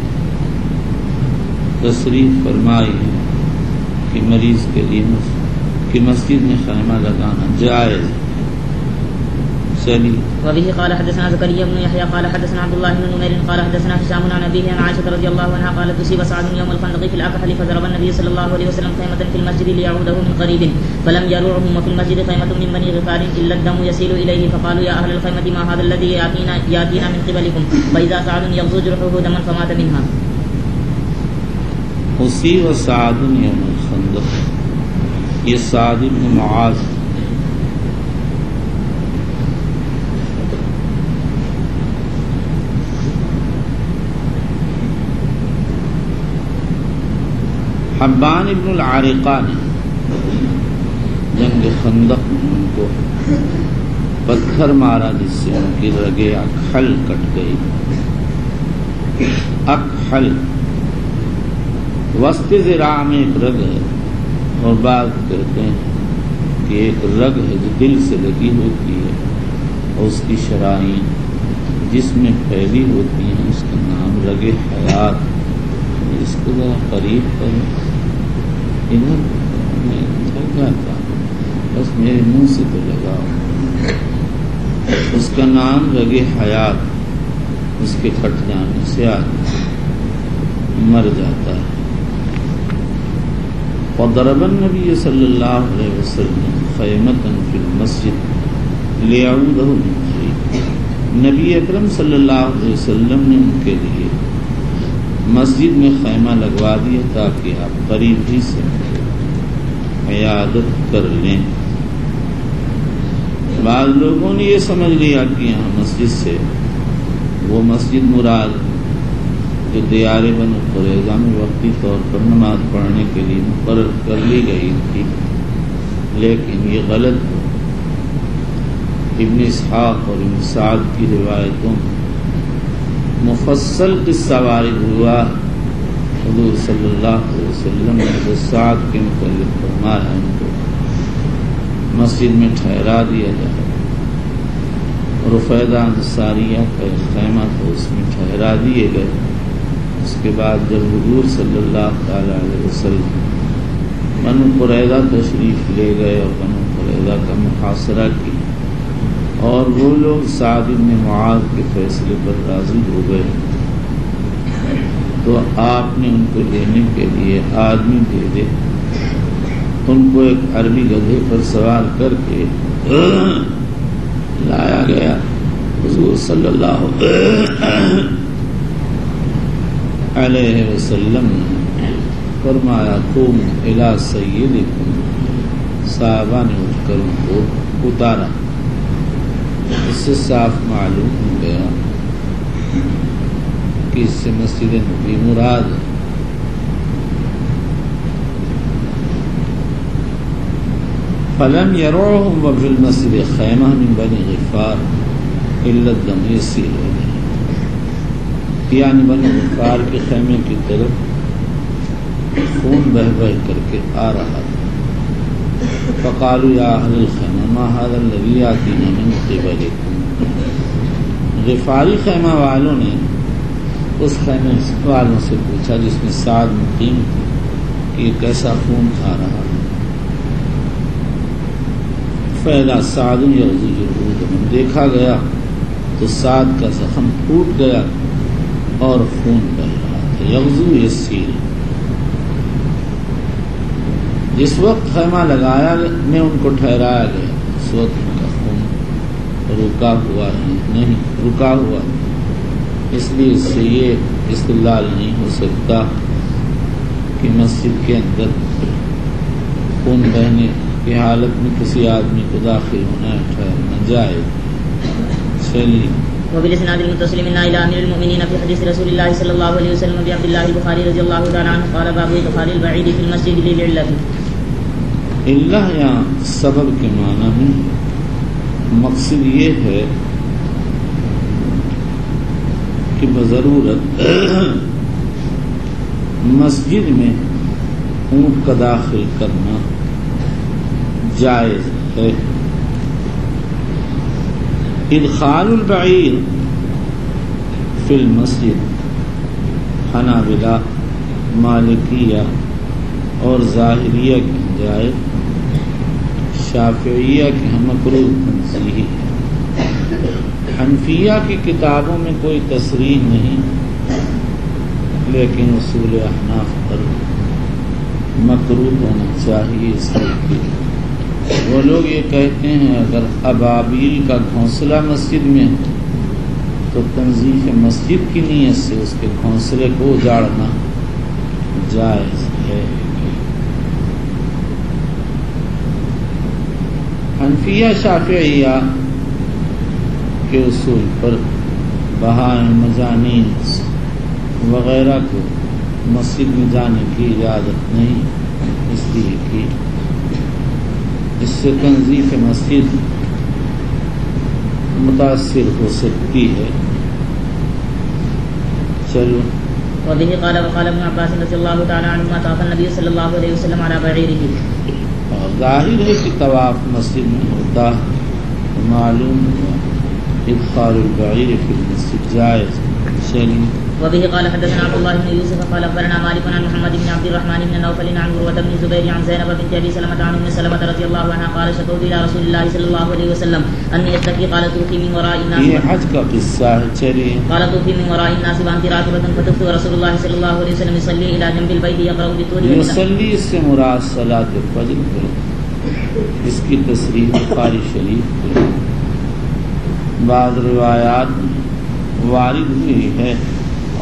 تصریح فرمائی ہے کہ مریض کے لیے کہ مسجد میں خیمہ لگانا جائز ہے۔ چلیے وبه قال حدثنا زكريا بن يحيى قال حدثنا عبد الله بن نمير قال حدثنا هشام عن أبيه عن عائشة رضي الله عنها قالت أصيب سعد يوم الخندق في الأكحل فضرب النبي صلى الله عليه وسلم خيمة في المسجد ليعوده من قريب فلم يروعهم وفي المسجد خيمة من بني غفار إلا الدم يسيل إليه فقالوا يا أهل الخيمة ما هذا الذي يأتينا من قبلكم فإذا سعد يغزو جرحه دما فمات منها۔ أصيب سعد يوم الخندق، یہ سعد بن معاذ حبان ابن العارقہ نے جنگ خندق میں ان کو پتھر مارا جس سے ان کی رگیں اکحل کٹ گئی۔ اکحل وسط ذراع میں ایک رگ ہے، اور بعض کہتے ہیں کہ ایک رگ ہے جو دل سے لگی ہوتی ہے اور اس کی شرائین جس میں پھیلی ہوتی ہیں، اس کا نام رگ حیات۔ اس کو ذرا قریب پر ادھر میں تھک جاتا بس میرے منہ سے تو لگاؤ۔ اس کا نام رگ حیات، اس کے کٹ جانے سے آدمی مر جاتا ہے۔ وضرب النبی صلی اللہ علیہ وسلم خیمة فی المسجد لیعودہ من قریب، نبی اکرم صلی اللہ علیہ وسلم نے ان کے لیے مسجد میں خیمہ لگوا دیا تاکہ آپ قریب ہی سے عیادت کر لیں۔ بعض لوگوں نے یہ سمجھ لیا کہ یہاں مسجد سے وہ مسجد مراد جو دیار بنو قریظہ میں وقتی طور پر نماز پڑھنے کے لیے مقرر کر لی گئی تھی، لیکن یہ غلط ہے۔ ابن اسحاق اور ابن سعد کی روایتوں میں مفصل قصہ وارد ہوا۔ حضور صلی اللہ علیہ وسلم نے حضرت سعد کے متعلق فرمایا ان کو مسجد میں ٹھہرا دیا جائے، اور رفیدہ انصاریہ کا خیمہ تو اس میں ٹھہرا دیے گئے۔ اس کے بعد جب حضور صلی اللہ تعالی علیہ وسلم بنو قریظہ تشریف لے گئے اور بنو قریظہ کا محاصرہ کیا، اور وہ لوگ سعد بن معاذ کے فیصلے پر راضی ہو گئے تو آپ نے ان کو لینے کے لیے آدمی بھیجے۔ ان کو ایک عربی گدھے پر سوار کر کے لایا گیا۔ حضور صلی اللہ علیہ وسلم نے فرمایا قوم الی سیدکم، صحابہ نے اٹھ کر ان کو اتارا۔ اس سے صاف معلوم ہو گیا کہ اس سے مسجد نبی مراد ہے۔ فلم يرعهم وفي المسجد خیمہ من بنی غفار الا الدم يسيل، یعنی بنی غفار کے خیمے کی طرف خون بہ بہ کر کے آ رہا تھا. فقالوا یا اہل الخیمہ ما ھذا الذی یاتینا من قبلکم. غفاری خیمہ والوں نے اس خیمے والوں سے پوچھا جس میں سعد مقیم تھے کہ یہ کیسا خون کھا رہا ہے. فیضا سعد یغزو جرحہ دما. دیکھا گیا تو سعد کا زخم پھوٹ گیا اور خون بہ رہا تھا. یغزو یسیل. جس وقت خیمہ لگایا میں ان کو ٹھہرایا گیا اس وقت ان کا خون رکا ہوا اس لیے اس سے یہ استدلال نہیں ہو سکتا کہ مسجد کے اندر خون بہنے کی حالت میں کسی آدمی کو داخل ہونا ٹھہرنا جائز. چلیے. وبالاسناد المتصل من الى امير المؤمنين في حديث رسول الله صلى الله عليه وسلم بعبد الله البخاري رضي الله تعالى عنه قال باب ادخال البعيد في المسجد للعلة. علہ یہاں سبب کے معنی میں مقصد یہ ہے کہ بضرورت مسجد میں اونٹ کا داخل کرنا جائز ہے. ادخال البعیر فی المسجد حنابلہ مالکیہ اور ظاہریہ کی جائز، شافعیہ کی مکروہ تنزیہی ہے. حنفیہ کی کتابوں میں کوئی تصریح نہیں لیکن اصول احناف پر مکروہ ہونا چاہیے. اس لیے وہ لوگ یہ کہتے ہیں اگر ابابیل کا گھونسلہ مسجد میں تو تنظیف مسجد کی نیت سے اس کے گھونسلے کو اجاڑنا جائز ہے. حنفیہ شافعیہ کے اصول پر بہائم مجانین وغیرہ کو مسجد میں جانے کی اجازت نہیں، اس لیے کہ اس سے تنظیف مسجد متاثر ہو سکتی ہے. چلو. وبه قال وقال ابن عباس رضی اللہ تعالی عنہما طاف النبی صلی اللہ علیہ وسلم علی بعیرہ. ظاہر ہے کہ طواف مسجد میں ہوتا معلوم ہوا ادخال البعیر فی المسجد جائز. چلیے. وبه قال حدثنا عبد الله بن يوسف قال اخبرنا مالك عن محمد بن عبد الرحمن بن نوفل عن عروة بن الزبير عن زينب بنت ابي سلمة عن ام سلمة رضي الله عنها قال شكوت الى رسول الله صلى الله عليه وسلم اني اشتكي قال توفي من وراء الناس. یہ حج کا قصہ ہے. چلیے. قال توفي من وراء الناس وانت راكبة فتفت ورسول الله صلى الله عليه وسلم يصلي الى جنب البيت يقرأ بالطور. يصلي اس سے مراد صلاۃ الفجر ہے. اس کی تصریح بخاری شریف ہے. بعض روایات وارد ہوئی ہے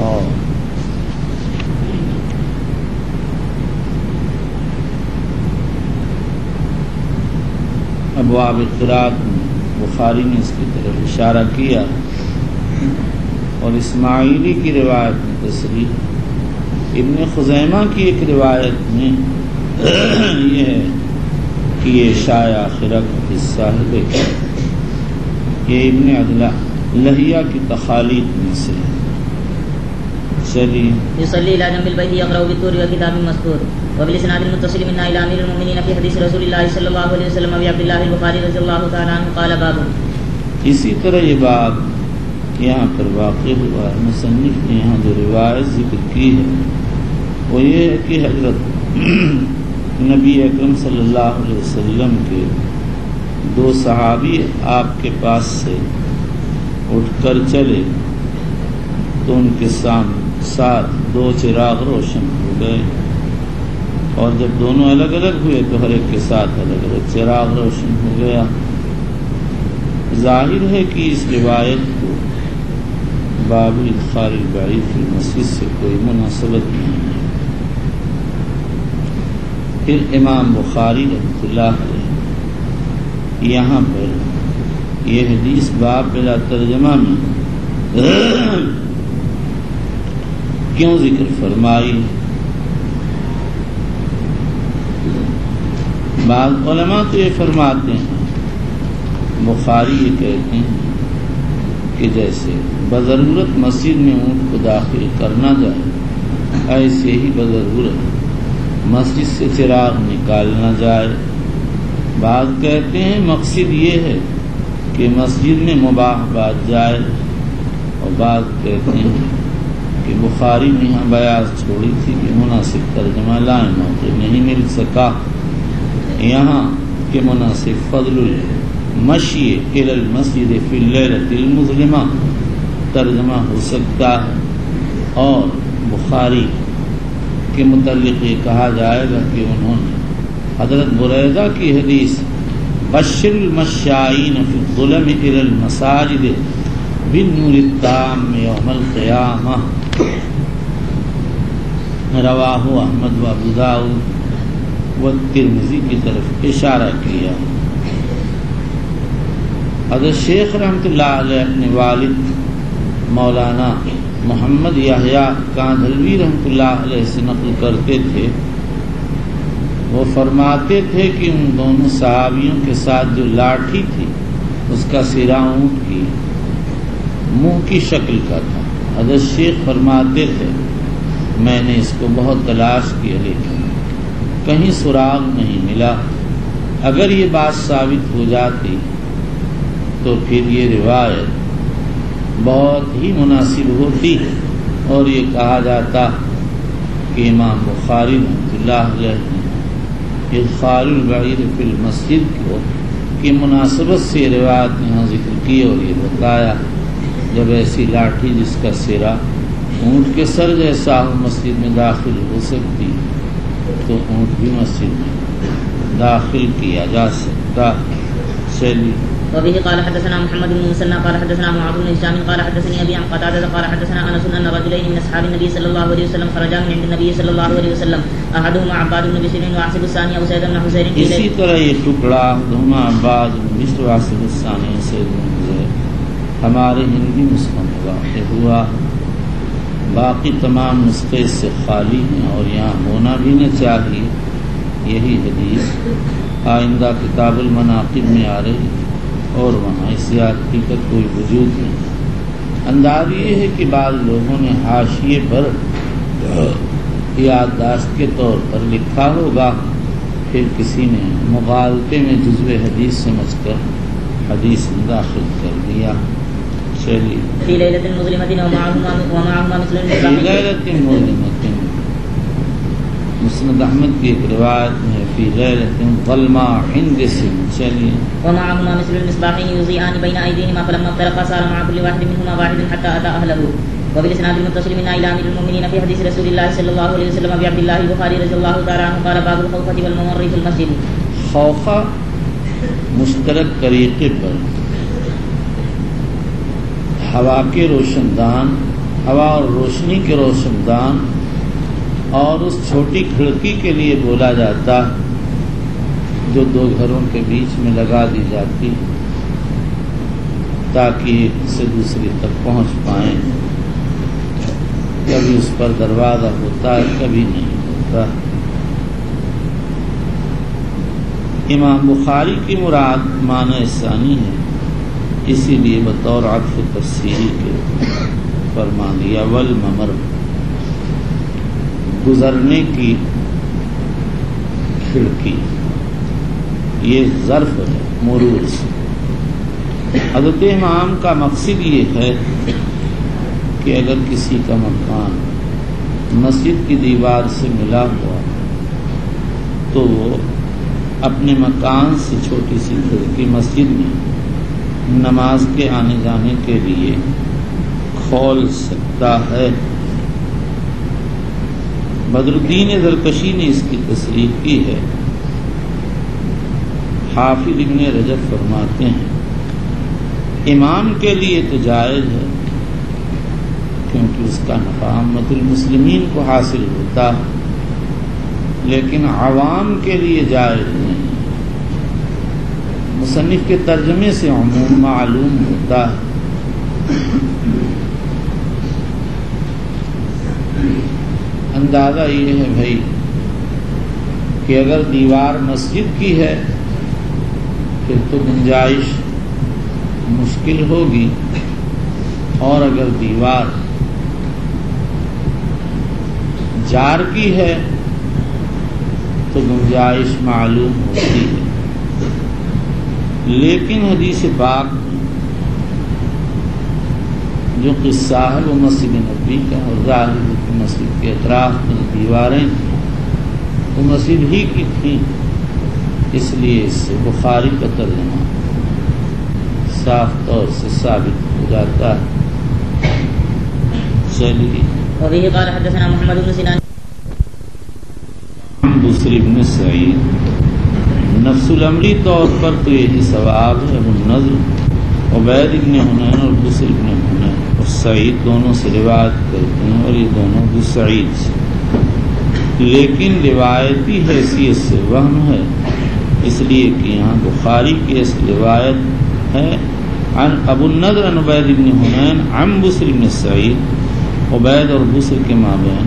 اور ابواب قرات میں بخاری نے اس کی طرف اشارہ کیا اور اسماعیلی کی روایت میں تصریح. ابن خزیمہ کی ایک روایت میں یہ ہے کہ یہ شایع آخرہ کا حصہ ہے. یہ ابن عدلہ لہیہ کی تخالیق میں سے. چلیے. يصلي الى جنب البيت يقرأ بالطور وكتاب مسطور. وبالاسناد المتصل منا الى امير المؤمنين في حديث رسول الله صلى الله عليه وسلم ابي عبد الله البخاري رضي الله تعالى عنه قال باب. اسی طرح یہ باب یہاں پر واقع ہوا ہے. مصنف نے یہاں جو روایت ذکر کی ہے وہ یہ ہے کہ حضرت نبی اکرم صلی اللہ علیہ وسلم کے دو صحابی آپ کے پاس سے اٹھ کر چلے تو ان کے ساتھ دو چراغ روشن ہو گئے اور جب دونوں الگ الگ ہوئے تو ہر ایک کے ساتھ الگ الگ چراغ روشن ہو گیا. ظاہر ہے کہ اس روایت کو باب ادخال البعیر فی المسجد سے کوئی مناسبت نہیں ہے. پھر امام بخاری رحمۃ اللہ علیہ یہاں پر یہ حدیث باب بلا ترجمہ میں کیوں ذکر فرمائی؟ بعض علماء تو یہ فرماتے ہیں، بخاری یہ کہتے ہیں کہ جیسے بضرورت مسجد میں اونٹ کو داخل کرنا جائے ایسے ہی بضرورت مسجد سے چراغ نکالنا جائے. بعض کہتے ہیں مقصد یہ ہے کہ مسجد میں مباح بات جائے، اور بعض کہتے ہیں کہ بخاری نے یہاں بیاض چھوڑی تھی کہ مناسب ترجمہ لائیں، موقع نہیں مل سکا. یہاں کہ مناسب فضل المشی الی المسجد فی اللیلۃ المظلمہ ترجمہ ہو سکتا ہے، اور بخاری کے متعلق یہ کہا جائے گا کہ انہوں نے حضرت بریدہ کی حدیث بشر المشائین فی الظلم الی المساجد بالنور التام یوم القیامہ رواہ احمد و ابو داؤد و ترمذی کی طرف اشارہ کیا. حضرت شیخ رحمۃ اللہ علیہ اپنے والد مولانا محمد یحییٰ کاندھلوی رحمۃ اللہ علیہ سے نقل کرتے تھے. وہ فرماتے تھے کہ ان دونوں صحابیوں کے ساتھ جو لاٹھی تھی اس کا سرا اونٹ کی منہ کی شکل کا تھا. حضرت شیخ فرماتے تھے میں نے اس کو بہت تلاش کیا لیکن کہیں سراغ نہیں ملا. اگر یہ بات ثابت ہو جاتی تو پھر یہ روایت بہت ہی مناسب ہوتی اور یہ کہا جاتا کہ امام بخاری رحمۃ اللہ علیہ نے ادخال البعیر فی المسجد کو کی مناسبت سے روایت یہاں ذکر کی اور یہ بتایا جب ایسی لاٹھی جس کا سرا اونٹ کے سر جیسا ہو مسجد میں داخل ہو سکتی تو اونٹ بھی مسجد میں داخل کیا جا سکتا. چلیے. وبه قال حدثنا محمد بن مسنى قال حدثنا معاذ بن هشام قال حدثني ابي عن قتادة قال حدثنا انس ان رجلين من اصحاب النبي صلى الله عليه وسلم خرجا من عند النبي صلى الله عليه وسلم احدهما عباد بن بشر واحسب الثاني ابو سعيد بن حسين. اسی طرح یہ ٹکڑا دوما عباد بن بشر واحسب الثاني سعید بن حسین ہمارے ہندی نسخوں میں واقع ہوا. باقی تمام نسخے سے خالی ہیں اور یہاں ہونا بھی نہ چاہیے. یہی حدیث آئندہ کتاب المناقب میں آ رہی اور وہاں اس زیادتی کا کوئی وجود نہیں. انداز یہ ہے کہ بعض لوگوں نے حاشیے پر یادداشت کے طور پر لکھا ہوگا، پھر کسی نے مغالطے میں جزو حدیث سمجھ کر حدیث میں داخل کر دیا. چلیے. فی لیلۃ مظلمۃ ومعهما مثل فی لیلۃ مظلمۃ مسند احمد کی ایک روایت میں فی لیلۃ ظلمہ عند سن. چلیے. ومعهما مثل المصباحين يضيئان بين ايديهما فلما افترقا صار مع كل واحد منهما واحد حتى اتى اهله. وبالاسناد المتصل منا الى امير المؤمنين في حديث رسول الله صلى الله عليه وسلم ابي عبد الله البخاري رضي الله تعالى عنه قال باب الخوفة والممر في المسجد. خوفہ مشترک طریقے پر ہوا کے روشن دان، ہوا اور روشنی کے روشن دان اور اس چھوٹی کھڑکی کے لیے بولا جاتا جو دو گھروں کے بیچ میں لگا دی جاتی تاکہ ایک سے دوسری تک پہنچ پائیں. کبھی اس پر دروازہ ہوتا ہے کبھی نہیں ہوتا. امام بخاری کی مراد معنی ثانی ہے، اسی لیے بطور عطف تفسیری کے فرما دیا والممر گزرنے کی کھڑکی. یہ ظرف ہے مرور سے. حضرت امام کا مقصد یہ ہے کہ اگر کسی کا مکان مسجد کی دیوار سے ملا ہوا تو وہ اپنے مکان سے چھوٹی سی کھڑکی مسجد میں نماز کے آنے جانے کے لیے کھول سکتا ہے. بدر الدین زرکشی نے اس کی تصریح کی ہے. حافظ ابن رجب فرماتے ہیں امام کے لیے تو جائز ہے کیونکہ اس کا نفع امت المسلمین کو حاصل ہوتا ہے، لیکن عوام کے لیے جائز نہیں. مصنف کے ترجمے سے عموم معلوم ہوتا ہے. اندازہ یہ ہے بھائی کہ اگر دیوار مسجد کی ہے پھر تو گنجائش مشکل ہوگی، اور اگر دیوار جار کی ہے تو گنجائش معلوم ہوتی ہے، لیکن حدیث پاک جو قصہ ہے وہ مسجد نبوی کا، اور ظاہر ہے کہ مسجد کے اطراف میں دیواریں تھیں وہ مسجد ہی کی تھیں، اس لیے اس سے بخاری کا ترجمہ صاف طور سے ثابت ہو جاتا ہے۔ چلیے، وبه قال حدثنا محمد بن سنان بصری بن سعید، نفس الامری طور پر تو یہی ثواب ہے۔ ابو النضر عبید بن حنین اور بصر بن حنین اور سعید دونوں سے روایت کرتے ہیں، اور یہ دونوں بھی سعید سے، لیکن روایتی حیثیت سے وہم ہے، اس لیے کہ یہاں بخاری کی اس روایت ہے عن ابو النضر عن عبید بن حنین عن بصر بن سعید، عبید اور بصر کے مابین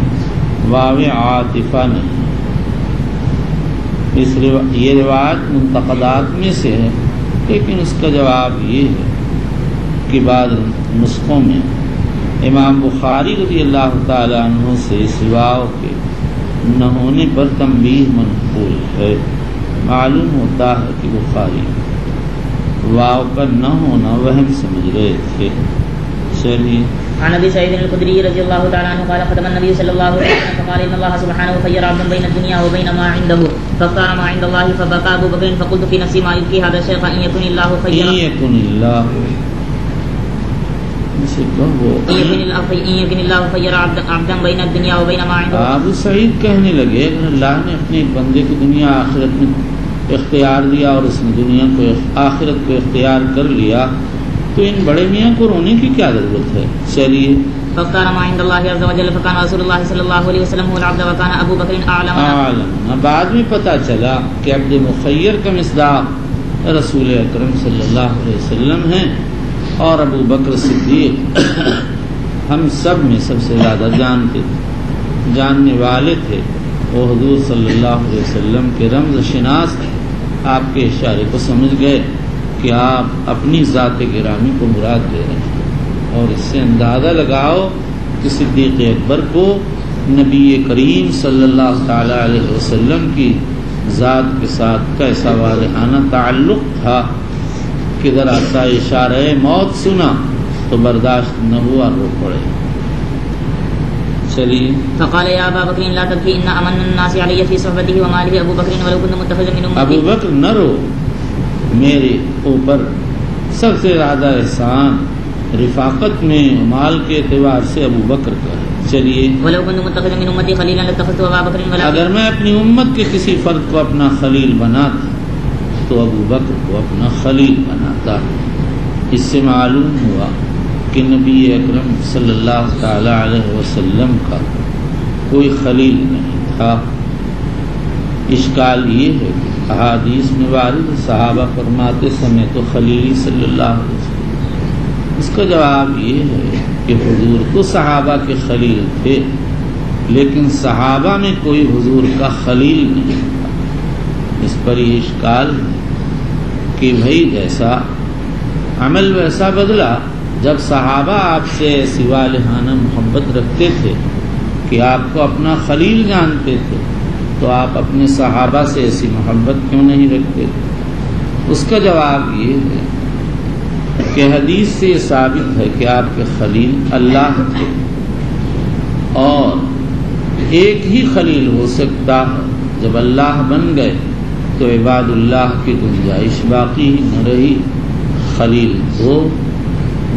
واو عاطفہ نہیں۔ یہ روایت منتقدات میں سے ہے، لیکن اس کا جواب یہ ہے کہ بعض نسخوں میں امام بخاری رضی اللہ تعالیٰ عنہ سے اس واو کے نہ ہونے پر تنبیہ منقول ہے۔ معلوم ہوتا ہے کہ بخاری واو کا نہ ہونا وہم سمجھ رہے تھے۔ چلیے، عن ابي سعيد الخدري رضي الله تعالى عنه قال خدم النبي صلى الله عليه وسلم فقال ان الله سبحانه خير عبدا بين الدنيا وبين ما عنده فاختار ما عند الله فبكى ابو بكر فقلت في نفسي ما يبكي هذا الشيخ ان يكن الله خيرا ان يكن الله خير عبدا بين الدنيا وبين ما عنده۔ ابو سعید کہنے لگے اگر اللہ نے اپنے ایک بندے کو دنیا آخرت میں اختیار دیا اور اس نے دنیا کو آخرت کو اختیار کر لیا تو ان بڑے میاں کو رونے کی کیا ضرورت ہے۔ چلیے، فاختار ما عند الله عز وجل فكان رسول الله صلى الله عليه وسلم هو العبد وكان ابو بكر اعلم۔ بعد میں پتہ چلا کہ عبد مخیر کا مصداق رسول اکرم صلی اللہ علیہ وسلم ہیں، اور ابو بکر صدیق ہم سب میں سب سے زیادہ جاننے والے تھے، وہ حضور صلی اللہ علیہ وسلم کے رمز شناس تھے، آپ کے اشارے کو سمجھ گئے کہ آپ اپنی ذات گرامی کو مراد دے رہے ہیں، اور اس سے اندازہ لگاؤ کہ صدیق اکبر کو نبی کریم صلی اللہ تعالیٰ علیہ وسلم کی ذات کے ساتھ کیسا واضحانہ تعلق تھا کہ ذرا سا اشارہ موت سنا تو برداشت نہ ہوا، رو پڑے۔ چلیے، فقال يا ابا بكر لا تبكي ان امن الناس علي في صحبته وماله ابو بكر ولو كنت متخذا من امتي۔ ابو بکر نہ رو، میرے اوپر سب سے زیادہ احسان رفاقت میں مال کے اعتبار سے ابو بکر کا ہے۔ چلیے، ولو كنت متخذا من امتي خليلا لاتخذت ابا بكر ولا، اگر میں اپنی امت کے کسی فرد کو اپنا خلیل بناتا تو ابو بکر کو اپنا خلیل بناتا۔ اس سے معلوم ہوا کہ نبی اکرم صلی اللہ تعالی علیہ وسلم کا کوئی خلیل نہیں تھا۔ اشکال یہ ہے کہ احادیث میں وارد صحابہ فرماتے سمے تو خلیلی صلی اللہ علیہ وسلم، اس کا جواب یہ ہے کہ حضور تو صحابہ کے خلیل تھے، لیکن صحابہ میں کوئی حضور کا خلیل نہیں تھا۔ اس پر یہ اشکال ہے کہ بھئی جیسا عمل ویسا بدلا، جب صحابہ آپ سے ایسی والہانہ محبت رکھتے تھے کہ آپ کو اپنا خلیل جانتے تھے، تو آپ اپنے صحابہ سے ایسی محبت کیوں نہیں رکھتے تھے؟ اس کا جواب یہ ہے کہ حدیث سے یہ ثابت ہے کہ آپ کے خلیل اللہ تھے، اور ایک ہی خلیل ہو سکتا ہے۔ جب اللہ بن گئے تو عباد اللہ کی گنجائش باقی ہی نہ رہی۔ خلیل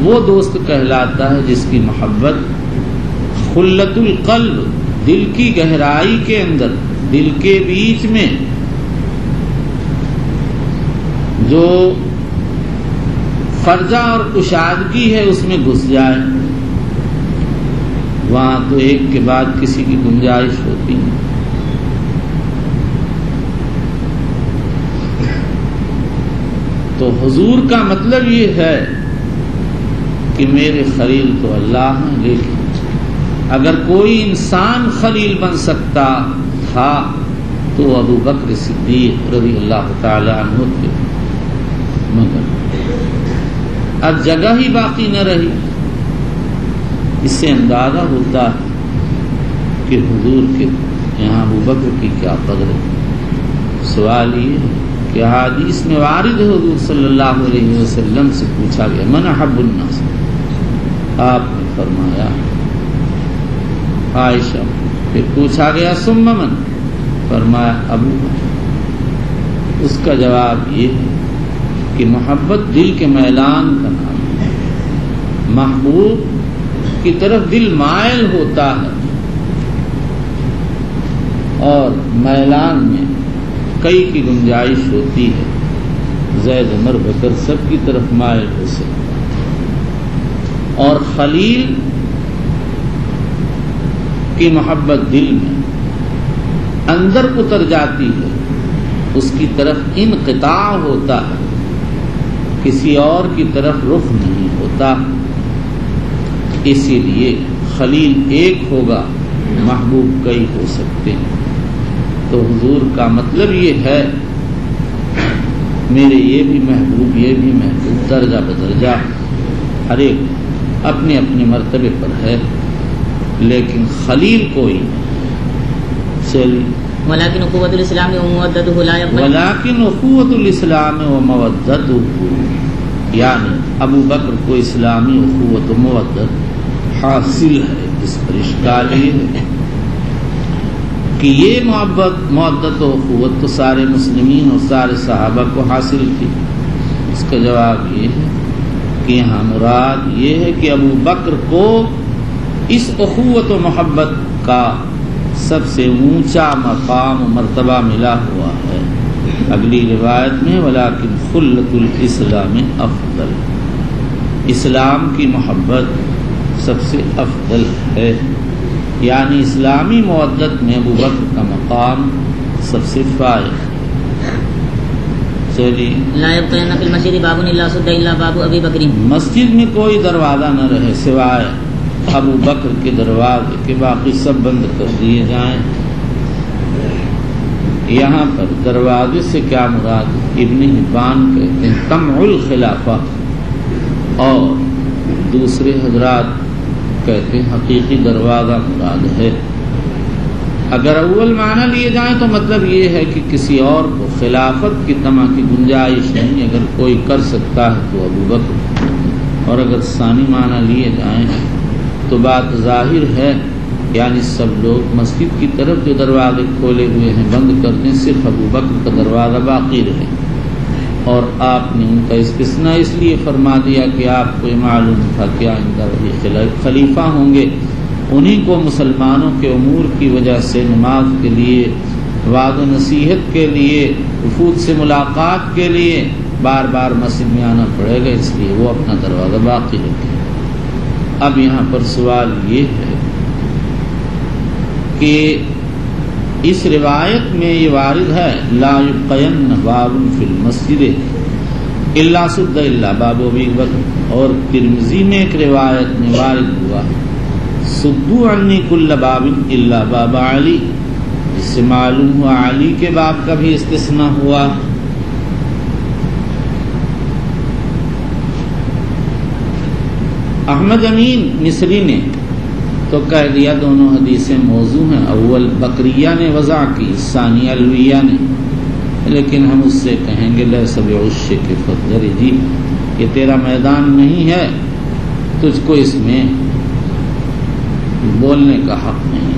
وہ دوست کہلاتا ہے جس کی محبت خلت القلب، دل کی گہرائی کے اندر، دل کے بیچ میں جو فرجہ اور کشادگی ہے اس میں گھس جائے، وہاں تو ایک کے بعد کسی کی گنجائش ہوتی ہے۔ تو حضور کا مطلب یہ ہے کہ میرے خلیل تو اللہ ہیں، لیکن اگر کوئی انسان خلیل بن سکتا تھا تو ابو بکر صدیق رضی اللہ تعالی عنہ تھے، مگر اب جگہ ہی باقی نہ رہی۔ اس سے اندازہ ہوتا ہے کہ حضور کے یہاں ابو بکر کی کیا قدر ہے۔ سوال یہ کہ حدیث میں وارد حضور صلی اللہ علیہ وسلم سے پوچھا گیا من احب الناس، آپ نے فرمایا عائشہ، پھر پوچھا گیا ثم من، فرمایا ابو بکر۔ اس کا جواب یہ ہے کہ محبت دل کے میلان کا نام ہے، محبوب کی طرف دل مائل ہوتا ہے، اور میلان میں کئی کی گنجائش ہوتی ہے، زید عمر بکر سب کی طرف مائل ہو سکتا ہے، اور خلیل کی محبت دل میں اندر اتر جاتی ہے، اس کی طرف انقطاع ہوتا ہے، کسی اور کی طرف رخ نہیں ہوتا۔ اسی لیے خلیل ایک ہوگا، محبوب کئی ہو سکتے ہیں۔ تو حضور کا مطلب یہ ہے میرے یہ بھی محبوب درجہ بدرجہ ہر ایک اپنے اپنے مرتبے پر ہے، لیکن خلیل کوئی ولكن أخوة الإسلام ومودته لا يقبل، ولكن أخوة الإسلام ومودته، یعنی ابو بکر کو اسلامی اخوت و مودت حاصل ہے۔ اس پر اشکال یہ ہے کہ یہ مودت و اخوت تو سارے مسلمین اور سارے صحابہ کو حاصل تھی۔ اس کا جواب یہ ہے کہ یہاں مراد یہ ہے کہ ابو بکر کو اس اخوت و محبت کا سب سے اونچا مقام و مرتبہ ملا ہوا ہے۔ اگلی روایت میں ولیکن خلۃ الاسلام افضل، اسلام کی محبت سب سے افضل ہے، یعنی اسلامی مودت میں ابو بکر کا مقام سب سے فائق ہے۔ چلیے، لا يبقين في المسجد باب الا سد الا باب ابي بکر، مسجد میں کوئی دروازہ نہ رہے سوائے ابو بکر کے دروازے کے، باقی سب بند کر دیے جائیں۔ یہاں پر دروازے سے کیا مراد؟ ابن حبان کہتے ہیں طمع الخلافہ، اور دوسرے حضرات کہتے ہیں حقیقی دروازہ مراد ہے۔ اگر اول معنی لیے جائیں تو مطلب یہ ہے کہ کسی اور کو خلافت کی طمع کی گنجائش نہیں، اگر کوئی کر سکتا ہے تو ابو بکر، اور اگر ثانی معنی لیے جائیں تو بات ظاہر ہے، یعنی سب لوگ مسجد کی طرف جو دروازے کھولے ہوئے ہیں بند کر دیں، صرف ابو بکر کا دروازہ باقی رہے۔ اور آپ نے ان کا استثناء اس لیے فرما دیا کہ آپ کو یہ معلوم تھا کہ آئندہ وہی خلیفہ ہوں گے، انہی کو مسلمانوں کے امور کی وجہ سے نماز کے لیے، وعظ و نصیحت کے لیے، وفود سے ملاقات کے لیے بار بار مسجد میں آنا پڑے گا، اس لیے وہ اپنا دروازہ باقی رکھے۔ اب یہاں پر سوال یہ ہے کہ اس روایت میں یہ وارد ہے لا یبقین باب فی المسجد الا سد الا باب ابی بکر، اور ترمذی میں ایک روایت میں وارد ہوا سدوا عنی کل باب الا باب علی، جس سے معلوم ہوا علی کے باب کا بھی استثناء ہوا۔ احمد امین مصری نے تو کہہ دیا دونوں حدیثیں موضوع ہیں، اول بکریہ نے وضع کی، ثانی علویہ نے، لیکن ہم اس سے کہیں گے لیس بعشق فضل جی، یہ تیرا میدان نہیں ہے، تجھ کو اس میں بولنے کا حق نہیں۔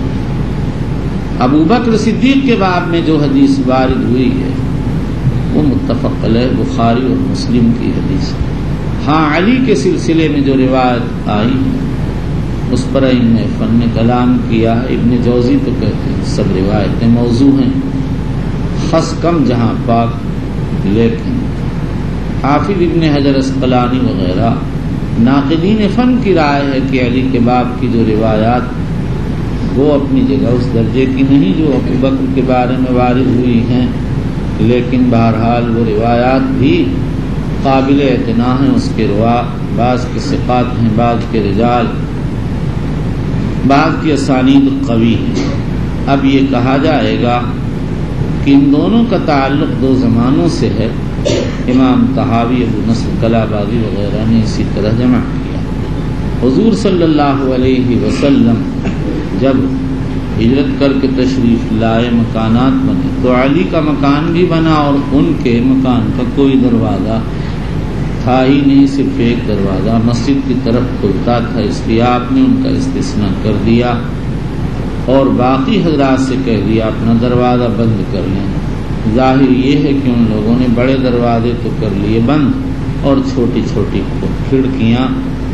ابو بکر صدیق کے باب میں جو حدیث وارد ہوئی ہے وہ متفق علیہ بخاری اور مسلم کی حدیث ہے۔ ہاں علی کے سلسلے میں جو روایت آئی اس پر ائمہ فن نے کلام کیا ہے، ابن جوزی تو کہتے ہیں سب روایتیں موضوع ہیں، خس کم جہاں پاک، لیکن حافظ ابن حجر اسقلانی وغیرہ ناقدین فن کی رائے ہے کہ علی کے باب کی جو روایات وہ اپنی جگہ اس درجے کی نہیں جو ابو بکر کے بارے میں وارد ہوئی ہیں، لیکن بہرحال وہ روایات بھی قابل اعتنا ہیں، اس کے رواہ بعض کے ثقات ہیں، بعض کے رجال، بعض کی اسانید قوی ہیں۔ اب یہ کہا جائے گا کہ ان دونوں کا تعلق دو زمانوں سے ہے، امام طحاوی، ابو نصر کلابازی وغیرہ نے اسی طرح جمع کیا۔ حضور صلی اللہ علیہ وسلم جب ہجرت کر کے تشریف لائے، مکانات بنے، تو علی کا مکان بھی بنا اور ان کے مکان کا کوئی دروازہ تھا ہی نہیں، صرف ایک دروازہ مسجد کی طرف کھلتا تھا، اس لیے آپ نے ان کا استثناء کر دیا اور باقی حضرات سے کہہ دیا اپنا دروازہ بند کر لیں۔ ظاہر یہ ہے کہ ان لوگوں نے بڑے دروازے تو کر لیے بند اور چھوٹی چھوٹی کھڑکیاں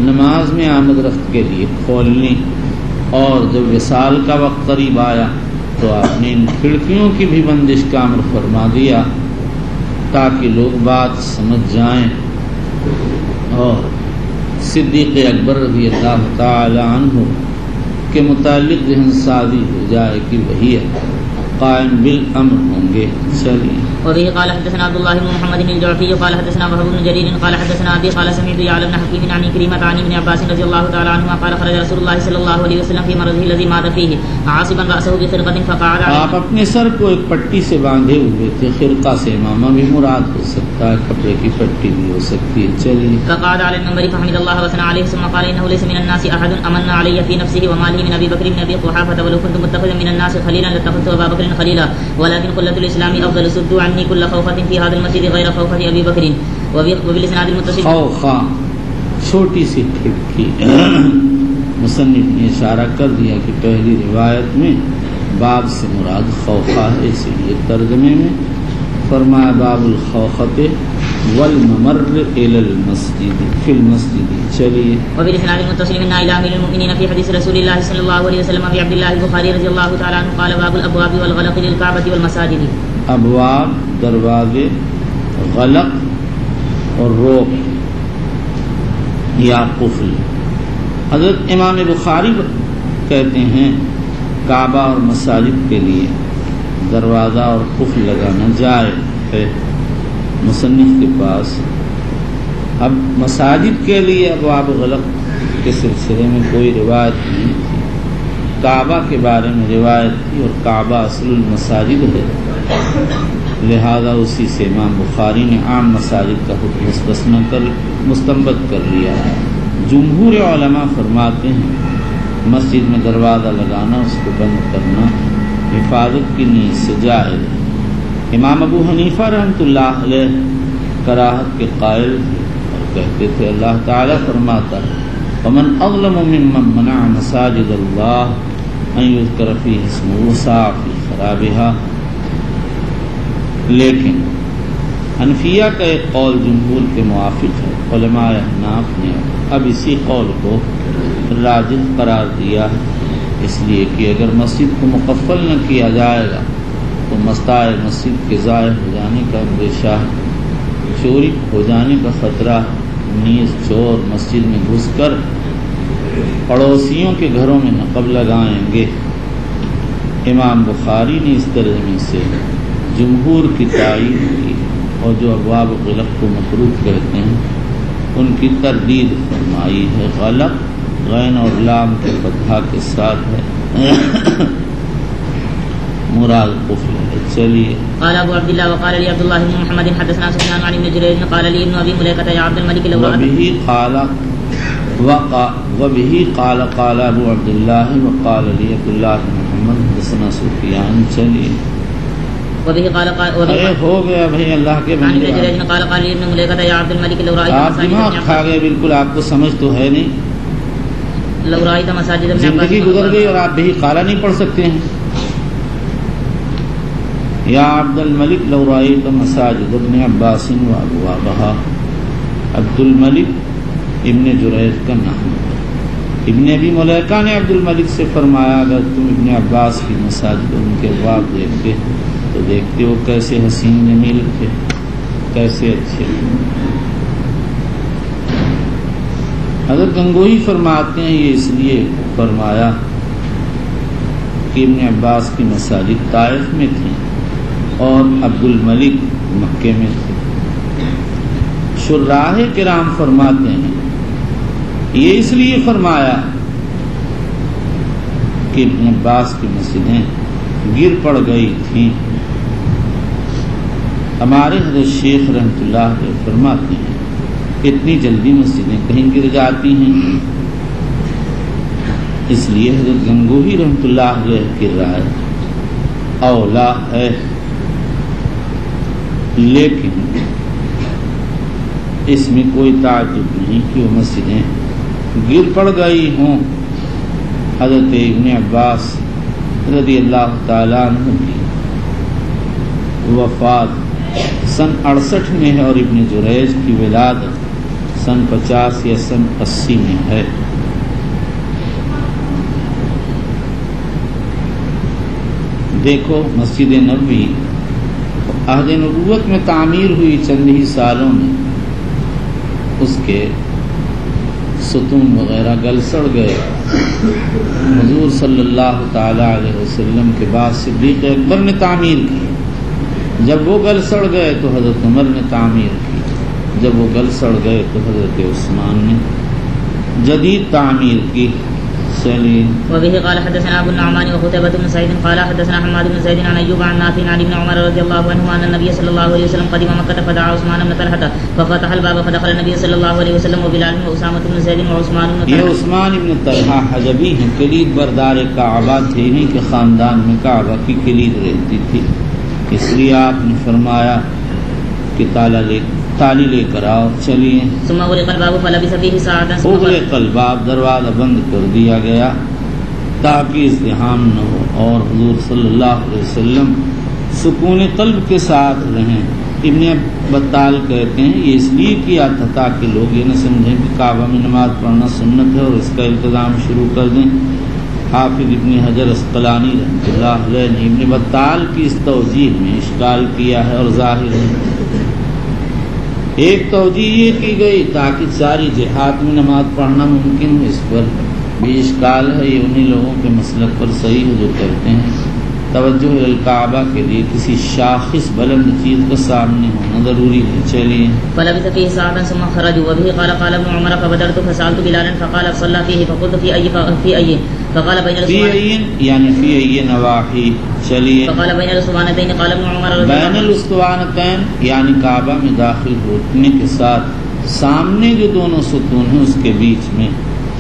نماز میں آمد رفت کے لیے کھول لیں، اور جب وصال کا وقت قریب آیا تو آپ نے ان کھڑکیوں کی بھی بندش کا امر فرما دیا تاکہ لوگ بات سمجھ جائیں اور صدیق اکبر رضی اللہ تعالی عنہ کے متعلق ذہن سازی ہو جائے کہ وہی ہے قائم بالامر ہوں گے۔ چلیے وبه قال حدثنا عبد الله بن محمد الجعفي قال حدثنا وهب بن جرير قال حدثنا ابي قال سمعت يعلى بن حكيم عن كريمة عن ابن عباس رضي الله تعالى عنهما قال خرج رسول الله صلى الله عليه وسلم في مرضه الذي مات فيه عاصبا رأسه بخرقة فقعد عليه۔ آپ اپنے سر کو ایک پٹی سے باندھے ہوئے تھے، خرقہ سے امامہ بھی مراد ہو سکتا ہے، کپڑے کی پٹی بھی ہو سکتی ہے۔ چلیے فقعد على المنبر فحمد الله وثنى عليه ثم قال انه ليس من الناس احد امن علي في نفسه وماله من ابي بكر بن ابي قحافة ولو كنت متخذا من الناس خليلا لاتخذت ابا بكر خليلا ولكن قلة الاسلام افضل سدوا عني كل خوفة في هذا المسجد غير خوفة ابي بكر وبالاسناد المتصل خوخا چھوٹی سی کھڑکی۔ مصنف نے اشارہ کر دیا کہ پہلی روایت میں باب سے مراد خوخا ہے، اسی لیے ترجمے میں فرمایا باب الخوخۃ والممر الى المسجد فی المسجد۔ چلیے وبالاسناد المتصل من الى امير المؤمنين في حديث رسول الله صلى الله عليه وسلم ابي عبد الله البخاري رضي الله تعالى عنه قال باب الابواب والغلق للكعبة والمساجد۔ ابواب دروازے، غلق اور روک یا قفل۔ حضرت امام بخاری کہتے ہیں کعبہ اور مساجد کے لیے دروازہ اور قفل لگانا جائز ہے مصنف کے پاس۔ اب مساجد کے لیے ابواب غلق کے سلسلے میں کوئی روایت نہیں تھی، کعبہ کے بارے میں روایت تھی اور کعبہ اصل المساجد ہے، لہذا اسی سے امام بخاری نے عام مساجد کا حکم مستنبط کر لیا۔ جمہور علماء فرماتے ہیں مسجد میں دروازہ لگانا، اس کو بند کرنا حفاظت کی نیت سے جائز ہے۔ امام ابو حنیفہ رحمۃ اللہ علیہ کراہت کے قائل تھے اور کہتے تھے اللہ تعالیٰ فرماتا ہے ومن اظلم ممن منع مساجد اللہ ان یذکر فیہ اسمہ وسعی فی خرابها۔ لیکن حنفیہ کا ایک قول جمہور کے موافق ہے، علماء احناف نے اب اسی قول کو راجح قرار دیا ہے، اس لیے کہ اگر مسجد کو مقفل نہ کیا جائے گا تو مستاع مسجد کے ضائع ہو جانے کا اندیشہ ہے، چوری ہو جانے کا خطرہ، نیز چور مسجد میں گھس کر پڑوسیوں کے گھروں میں نقب لگائیں گے۔ امام بخاری نے اس ترجمے سے جمہور کی تائید کی اور جو ابواب غلق کو مکروہ کہتے ہیں ان کی تردید فرمائی ہے۔ غلق غین اور لام کے فتحہ کے ساتھ ہے، مراد قفل ہے۔ چلیے قال ابو عبد الله وقال لي عبد الله بن محمد حدثنا سفيان عن ابن جرير قال لي ابن ابي مليكة يا عبد الملك لو وبه قال ابو عبد الله وقال لي عبد الله بن محمد حدثنا سفيان۔ چلیے وبه قال ہو گیا بھائی اللہ کے بندے، قال لي ابن مليكة يا عبد الملك لو رأيت آپ دماغ کھا گئے، بالکل آپ کو سمجھ تو ہے نہیں، لو رأيت مساجد ابن عباس زندگی گزر گئی اور آپ بھی قال نہیں پڑھ سکتے ہیں۔ یا عبد الملک لو رأيت مساجد ابن عباس وابوابها۔ عبد الملک ابن جریج کا نام، ابن ابی ملیکہ نے عبد الملک سے فرمایا اگر تم ابن عباس کی مساجد ان کے ابواب دیکھتے تو دیکھتے وہ کیسے حسین جمیل تھے، کیسے اچھے۔ حضرت گنگوہی فرماتے ہیں یہ اس لیے فرمایا کہ ابن عباس کی مساجد طائف میں تھیں اور عبد الملک مکے میں تھے۔ شراح کرام فرماتے ہیں یہ اس لیے فرمایا کہ ابن عباس کی مسجدیں گر پڑ گئی تھیں۔ ہمارے حضرت شیخ رحمۃ اللہ علیہ فرماتے ہیں اتنی جلدی مسجدیں کہیں گر جاتی ہیں؟ اس لیے حضرت گنگوہی رحمۃ اللہ علیہ کی رائے اولا ہے، لیکن اس میں کوئی تعجب نہیں کہ وہ مسجدیں گر پڑ گئی ہوں۔ حضرت ابن عباس رضی اللہ تعالیٰ عنہ کی وفات سن 68 میں ہے اور ابن جریج کی ولادت سن 50 یا سن 80 میں ہے۔ دیکھو مسجد نبوی عہد نبوت میں تعمیر ہوئی چند ہی سالوں میں اس کے ستون وغیرہ گل سڑ گئے۔ حضور صلی اللہ تعالی علیہ وسلم کے بعد صدیق اکبر نے تعمیر کی، جب وہ گل سڑ گئے تو حضرت عمر نے تعمیر کی، جب وہ گل سڑ گئے تو حضرت عثمان نے جدید تعمیر کی۔ وبه قال حدثنا ابو النعمان وقتيبة بن سعيد قال حدثنا حماد بن زيد عن ايوب عن نافع عن ابن عمر رضي الله عنهما ان النبي صلى الله عليه وسلم قدم مكة فدعا عثمان بن طلحة ففتح الباب فدخل النبي صلى الله عليه وسلم وبلال واسامة بن زيد وعثمان بن طلحة۔ یہ عثمان بن طلحہ حجبی ہیں، کلید بردار کعبہ تھے، انہیں کے خاندان میں کعبہ کی کلید رہتی تھی، اس لیے آپ نے فرمایا کہ تالی لے کر آؤ، چلیے۔ ثم اغلق الباب فلبث فيه ساعة، اغلق الباب دروازہ بند کر دیا گیا تاکہ ازدحام نہ ہو اور حضور صلی اللہ علیہ وسلم سکون قلب کے ساتھ رہیں۔ ابن بطال کہتے ہیں یہ اس لیے کیا تھا تاکہ لوگ یہ نہ سمجھیں کہ کعبہ میں نماز پڑھنا سنت ہے اور اس کا التزام شروع کر دیں۔ حافظ ابن حجر اسقلانی رحمۃ اللہ علیہ نے ابن بطال کی اس توجیہ میں اشکال کیا ہے اور ظاہر ہے ایک توجیہ یہ کی گئی تاکہ ساری جہاد میں نماز پڑھنا ممکن ہو، اس پر بھی اشکال ہے۔ یہ انہی لوگوں کے مسلک پر صحیح ہے جو کہتے ہیں توجہ الکعبہ کے لیے کسی شاخص بلند چیز کا سامنے ہونا ضروری ہے۔ چلیے۔ فلبث فيه ساعة ثم خرجوا وبه قال ابن عمر فبدرت فسألت بلالا فقال صلى فيه فقلت في أي فقال بين یعنی فی ای نواحی۔ چلیے۔ فقال بين الاسطوانتين قال ابن عمر بین الاسطوانتین یعنی کعبہ میں داخل ہونے کے ساتھ سامنے جو دونوں ستون ہیں اس کے بیچ میں۔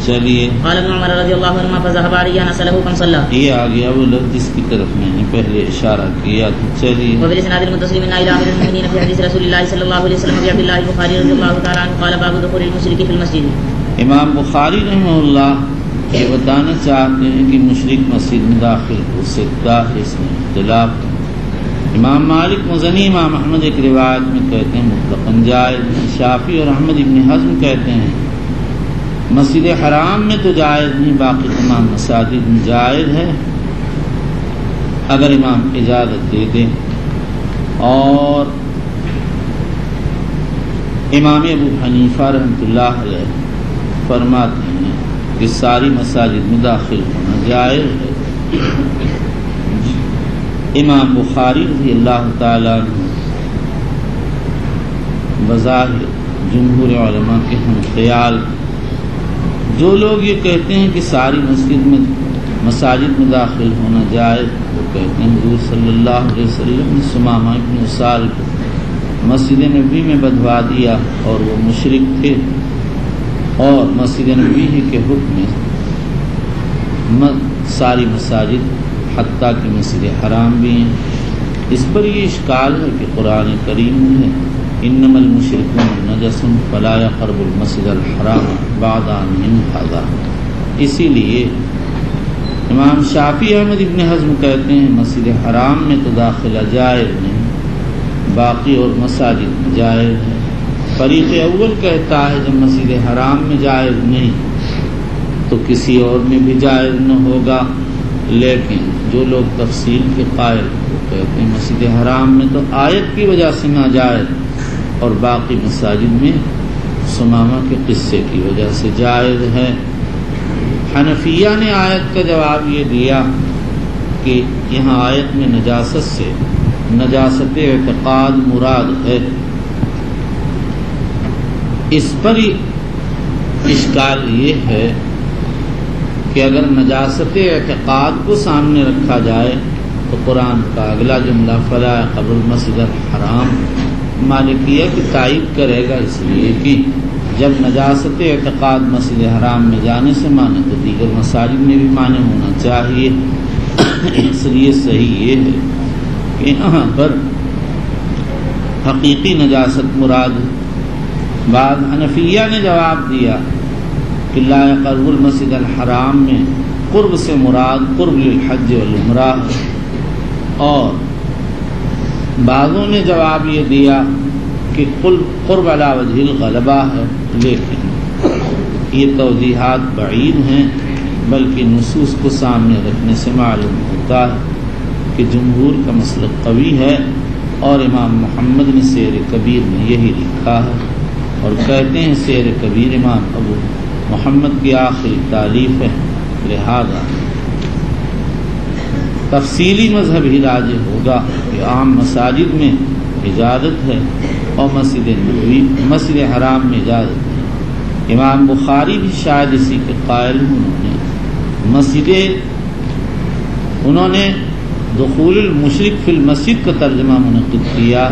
چلیے۔ قال ابن عمر رضی اللہ عنہما فذهب علي ان اساله كم صلى۔ یہ آ گیا وہ لفظ جس کی طرف میں نے پہلے اشارہ کیا تھا۔ چلیے۔ وبالاسناد المتصل من الى امير المؤمنين في حديث رسول الله صلى الله عليه وسلم عبد الله البخاري رضي الله تعالى عنه قال باب دخول المشرك في المسجد۔ امام بخاری رحمہ اللہ یہ بتانا چاہتے ہیں کہ مشرک مسجد میں داخل ہو سکتا ہے، اس میں اختلاف ہے۔ امام مالک مزنی امام احمد ایک روایت میں کہتے ہیں مطلقاً جائز، شافعی اور احمد ابن حزم کہتے ہیں مسجد حرام میں تو جائز نہیں، باقی تمام مساجد میں جائز ہے اگر امام اجازت دے دیں۔ اور امام ابو حنیفہ رحمۃ اللہ علیہ فرماتے ہیں کہ ساری مساجد میں داخل ہونا جائز ہے۔ امام بخاری رضی اللہ تعالیٰ عنہ بظاہر جمہور علماء کے ہم خیال جو لوگ یہ کہتے ہیں کہ ساری مساجد میں داخل ہونا جائز، وہ کہتے ہیں حضور صلی اللہ علیہ وسلم نے ثمامہ ابن اسال کو مسجد نبوی میں بدھوا دیا اور وہ مشرک تھے، اور مسجد نبوی کے حکم میں ساری مساجد حتیٰ کہ مسجد حرام بھی ہیں۔ اس پر یہ اشکال ہے کہ قرآن کریم میں انما المشرکون نجس فلا يقربوا المسجد الحرام بعد عامهم هذا، اسی لیے امام شافعی احمد ابن حزم کہتے ہیں مسجد حرام میں تو داخلہ جائز نہیں، باقی اور مساجد میں جائز ہے۔ فریق اول کہتا ہے جب مسجد حرام میں جائز نہیں تو کسی اور میں بھی جائز نہ ہوگا، لیکن جو لوگ تفصیل کے قائل وہ کہتے ہیں مسجد حرام میں تو آیت کی وجہ سے ناجائز اور باقی مساجد میں ثمامہ کے قصے کی وجہ سے جائز ہے۔ حنفیہ نے آیت کا جواب یہ دیا کہ یہاں آیت میں نجاست سے نجاست اعتقاد مراد ہے، اس پر اشکال یہ ہے کہ اگر نجاست اعتقاد کو سامنے رکھا جائے تو قرآن کا اگلا جملہ فلا يقربوا المسجد الحرام مالکیہ کی تائید کرے گا، اس لیے کہ جب نجاست اعتقاد مسجد حرام میں جانے سے مانے تو دیگر مساجد میں بھی مانے ہونا چاہیے۔ اس لیے صحیح یہ ہے کہ یہاں پر حقیقی نجاست مراد ہے۔ بعض حنفیہ نے جواب دیا کہ لا یقرب المسجد الحرام میں قرب سے مراد قرب للحج والعمرہ ہے، اور بعضوں نے جواب یہ دیا کہ قرب علی وجہ الغلبہ ہے، لیکن یہ توضیحات بعید ہیں، بلکہ نصوص کو سامنے رکھنے سے معلوم ہوتا ہے کہ جمہور کا مسلک قوی ہے، اور امام محمد نے سیر کبیر میں یہی لکھا ہے، اور کہتے ہیں سیر کبیر امام ابو محمد کی آخری تالیف ہے، لہذا تفصیلی مذہب ہی راجح ہوگا کہ عام مساجد میں اجازت ہے اور مسجد حرام میں اجازت ہے۔ امام بخاری بھی شاید اسی کے قائل ہیں، انہوں نے دخول المشرک فی المسجد کا ترجمہ منعقد کیا،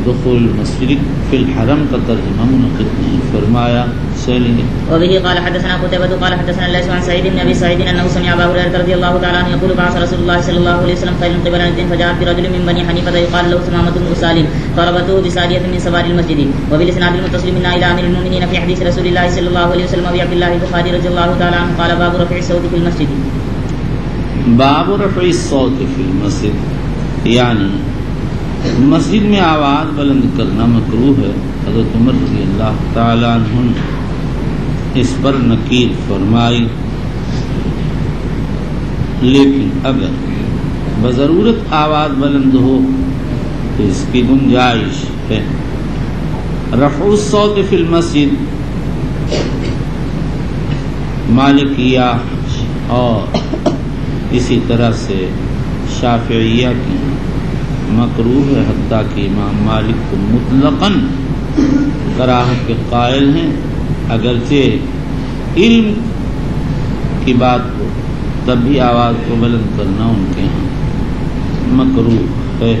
دخول المشرک فی الحرم کا ترجمہ منعقد نہیں فرمایا۔ وبه قال حدثنا قتيبة قال حدثنا الليث عن سعيد بن ابي سعيد انه سمع ابا هريره رضي الله تعالى عنه يقول بعث رسول الله صلى الله عليه وسلم خيلا قبل نجد فجاءت برجل من بني حنيفه يقال له ثمامة بن سالم فربطوه بسارية من سوار المسجد وبالاسناد المتصل منا الى امير المؤمنين في حديث رسول الله صلى الله عليه وسلم ابي عبد الله البخاري رضي الله تعالى عنه قال باب رفع الصوت في المسجد، باب رفع الصوت فی المسجد، یعنی مسجد میں آواز بلند کرنا مکروہ ہے۔ حضرت عمر رضی اللہ تعالی عنہ اس پر نکیر فرمائی، لیکن اگر بضرورت آواز بلند ہو تو اس کی گنجائش ہے۔ رفع الصوت فی المسجد مالکیہ اور اسی طرح سے شافعیہ کی مکروہ ہے، حتیٰ کہ امام مالک کو مطلقاً کراہت کے قائل ہیں، اگرچہ علم کی بات ہو تب بھی آواز کو بلند کرنا ان کے ہاں مکروہ ہے۔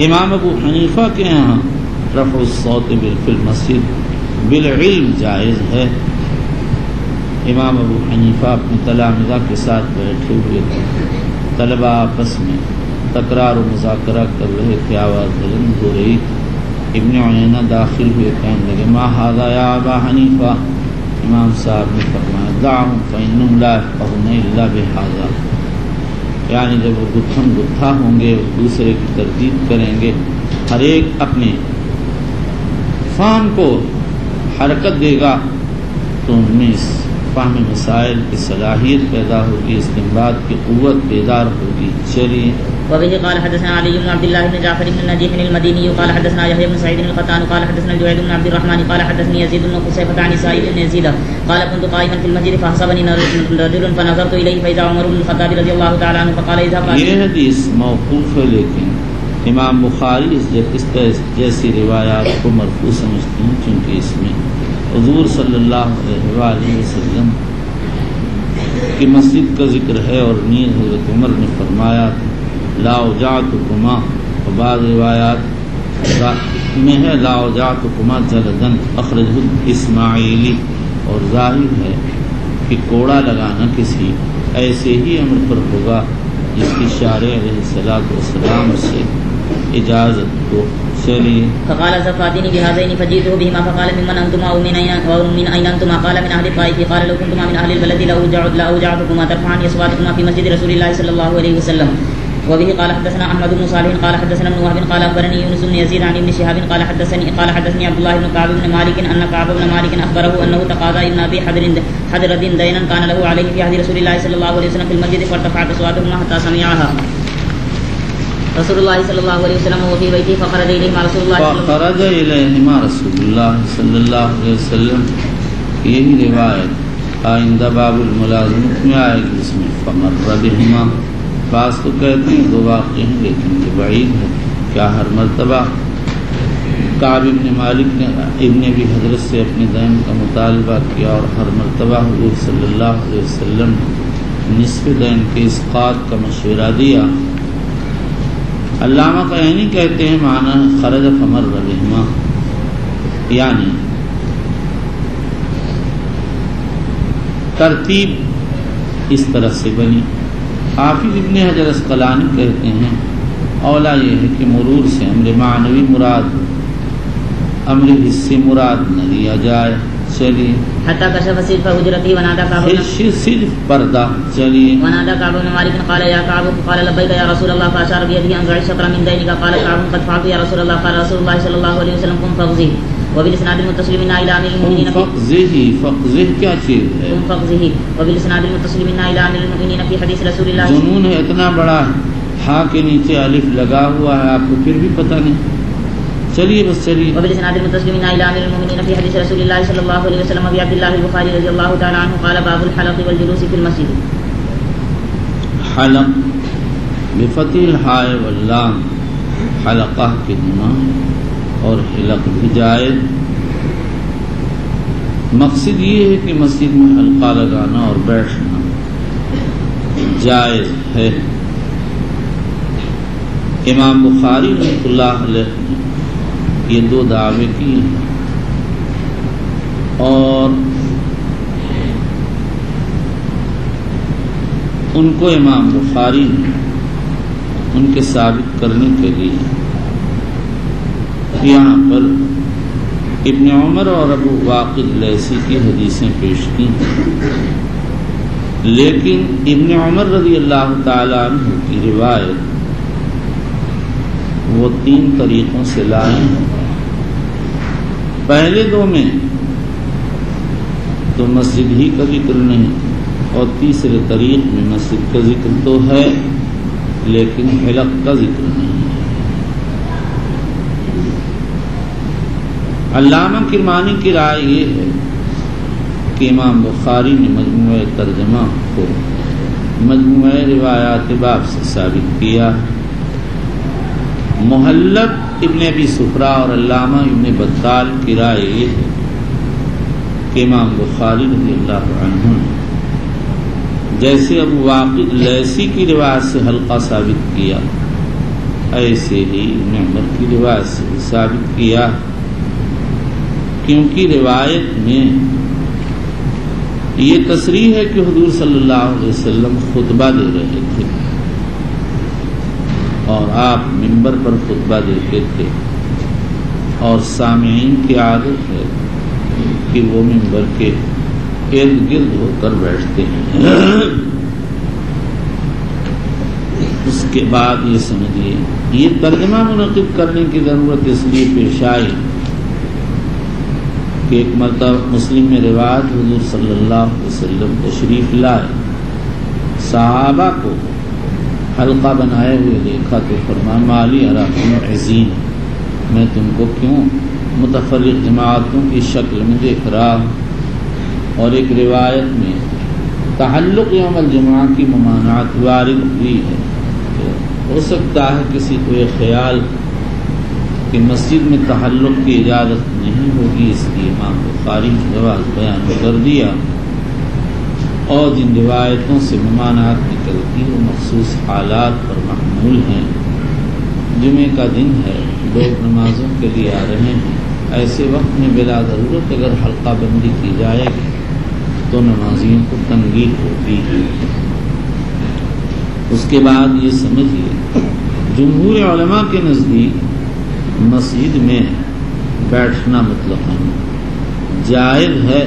امام ابو حنیفہ کے ہاں رفع الصوت فی المسجد بالعلم جائز ہے۔ امام ابو حنیفہ اپنے تلامذہ کے ساتھ بیٹھے ہوئے تھے، طلبہ آپس میں تکرار و مذاکرہ کر رہے تھے، آواز بلند ہو رہی تھی۔ ابن عینہ داخل ہوئے، کہنے لگے ما ھذا یا ابا حنیفہ، امام صاحب نے فرمایا دعہم فانہم لا یفقہون الا بھذا، یعنی جب وہ گتھم گتھا ہوں گے دوسرے کی تردید کریں گے، ہر ایک اپنے فہم کو حرکت دے گا تو ان میں اس فہم مسائل کی صلاحیت پیدا ہوگی، استنباط کی قوت بیدار ہوگی۔ چلیے۔ وبه قال حدثنا علي بن عبد الله بن جعفر بن النجيح المديني قال حدثنا يحيى بن سعيد القطان قال حدثنا الجويد بن عبد الرحمن قال حدثني يزيد بن قصيفة عن سعيد بن يزيد قال كنت قائما في المسجد فحسبني رجل فنظرت إليه فإذا عمر بن الخطاب رضي الله تعالى عنه فقال إذا یہ حدیث موقوف ہے، لیکن امام بخاری اس جیسی روایات کو مرفوع سمجھتے ہیں، چونکہ اس میں حضور صلی اللہ علیہ وآلہ وسلم کی مسجد کا ذکر ہے، اور نیز حضرت عمر نے فرمایا لا اوجعتکما، اور بعض روایات میں ہے لا اوجعتکما جلدن اخرجہ اسماعیلی، اور ظاہر ہے کہ کوڑا لگانا کسی ایسے ہی امر پر ہوگا جس کی شارع علیہ الصلوۃ والسلام سے اجازت ہو۔ چلیے۔ فقال زفاتني بهذين فجئته بهما فقال ممن انتما ومن اين انتما قال من اهل الطائف قال لو كنتما من اهل البلد لاوجعتكما ترفعان اصواتكما في مسجد رسول الله صلى الله عليه وسلم۔ وبه قال حدثنا احمد بن صالح قال حدثنا ابن وهب قال اخبرني يونس بن يزيد عن ابن شهاب قال حدثني عبد الله بن كعب بن مالك ان كعب بن مالك اخبره انه تقاضى ابن ابي حضر دينا كان له عليه في عهد رسول الله صلى الله عليه وسلم في المسجد فارتفعت اصواتهما حتى سمعها رسول الله صلى الله عليه وسلم وفي بيته فخرج إليهما رسول الله صلى الله عليه وسلم۔ یہی روایت آئندہ باب الملازمت میں آئے گی، جس میں فمر بہما، بعض تو کہتے ہیں دو واقع ہیں، لیکن یہ بعید ہے۔ کیا ہر مرتبہ کعب ابن مالک نے ابن ابی حضرت سے اپنے دین کا مطالبہ کیا، اور ہر مرتبہ حضور صلی اللہ علیہ وسلم نصف دین کے اسقاط کا مشورہ دیا؟ علامہ قینی کہتے ہیں معنی خرج فمر بہما، یعنی ترتیب اس طرح سے بنی۔ حافظ ابن حجر اسقلانی کہتے ہیں اولا یہ ہے کہ مرور سے امر معنوی مراد، امر حصی مراد نہ لیا جائے۔ چلیے حتى كشف سلف حجرته ونادى كعب صرف پردہ، چلیے ونادى كعب بن مالك قال يا كعب، قال لبيك يا رسول الله، فاشار بيده ان زع الشطر من دينك، قال كعب قد فعلت يا رسول الله، قال رسول الله صلى الله عليه وسلم قم فاغزه، وبالاسناد المتصل منا الى امير المؤمنين فقزه کیا چیز ہے؟ قم فاغزه، وبالاسناد المتصل منا الى امير المؤمنين في حديث رسول الله۔ جنون ہے اتنا بڑا، ہاں کے نیچے الف لگا ہوا ہے، آپ کو پھر بھی پتہ نہیں۔ چلیے بس چلیے۔ وبالاسناد المتصل منا الى امير المؤمنين في حديث رسول الله صلى الله عليه وسلم ابي عبد الله البخاري رضي الله تعالى عنه قال باب الحلق والجلوس في المسجد۔ حلق بفتح الحاء واللام، حلقہ کے گناہ اور حلق بھی جائز۔ مقصد یہ ہے کہ مسجد میں حلقہ لگانا اور بیٹھنا جائز ہے۔ امام بخاری رحمۃ اللہ علیہ یہ دو دعوے کی اور ان کو امام بخاری نے ان کے ثابت کرنے کے لیے یہاں پر ابن عمر اور ابو واقد لیثی کی حدیثیں پیش کی، لیکن ابن عمر رضی اللہ تعالیٰ عنہ کی روایت وہ 3 طریقوں سے لائے ہیں۔ پہلے 2 میں تو مسجد ہی کا ذکر نہیں، اور تیسرے طریق میں مسجد کا ذکر تو ہے لیکن حلق کا ذکر نہیں ہے۔ علامہ کرمانی کی رائے یہ ہے کہ امام بخاری نے مجموعہ ترجمہ کو مجموعہ روایات باب سے ثابت کیا۔ محلب ابن ابی صفرا اور علامہ ابن بطال کی رائے یہ ہے کہ امام بخاری رضی اللہ عنہ جیسے ابو واقد لیثی کی روایت سے حلقہ ثابت کیا، ایسے ہی ابن عمر کی روایت سے ثابت کیا، کیونکہ روایت میں یہ تصریح ہے کہ حضور صلی اللہ علیہ وسلم خطبہ دے رہے تھے اور آپ منبر پر خطبہ دیتے تھے، اور سامعین کی عادت ہے کہ وہ منبر کے ارد گرد ہو کر بیٹھتے ہیں۔ اس کے بعد یہ سمجھیے یہ ترجمہ منعقد کرنے کی ضرورت اس لیے پیش آئی کہ ایک مرتبہ مسلم میں روایت حضور صلی اللہ علیہ وسلم تشریف لائے، صحابہ کو حلقہ بنائے ہوئے دیکھا تو فرمایا مالی اراکم عزین، میں تم کو کیوں متفرق جماعتوں کی شکل میں دیکھ رہا ہوں۔ اور ایک روایت میں تعلق یوم الجمعہ کی ممانعت وارد ہوئی ہے، ہو سکتا ہے کسی کو یہ خیال کہ مسجد میں تعلق کی اجازت نہیں ہوگی، اس لیے امام بخاری نے جواز بیان کر دیا، اور جن روایتوں سے ممانعت نکلتی وہ مخصوص حالات پر محمول ہیں۔ جمعے کا دن ہے، لوگ نمازوں کے لیے آ رہے ہیں، ایسے وقت میں بلا ضرورت اگر حلقہ بندی کی جائے تو نمازیوں کو تنگی ہوتی ہے۔ اس کے بعد یہ سمجھیے جمہور علماء کے نزدیک مسجد میں بیٹھنا مطلق جائز ہے،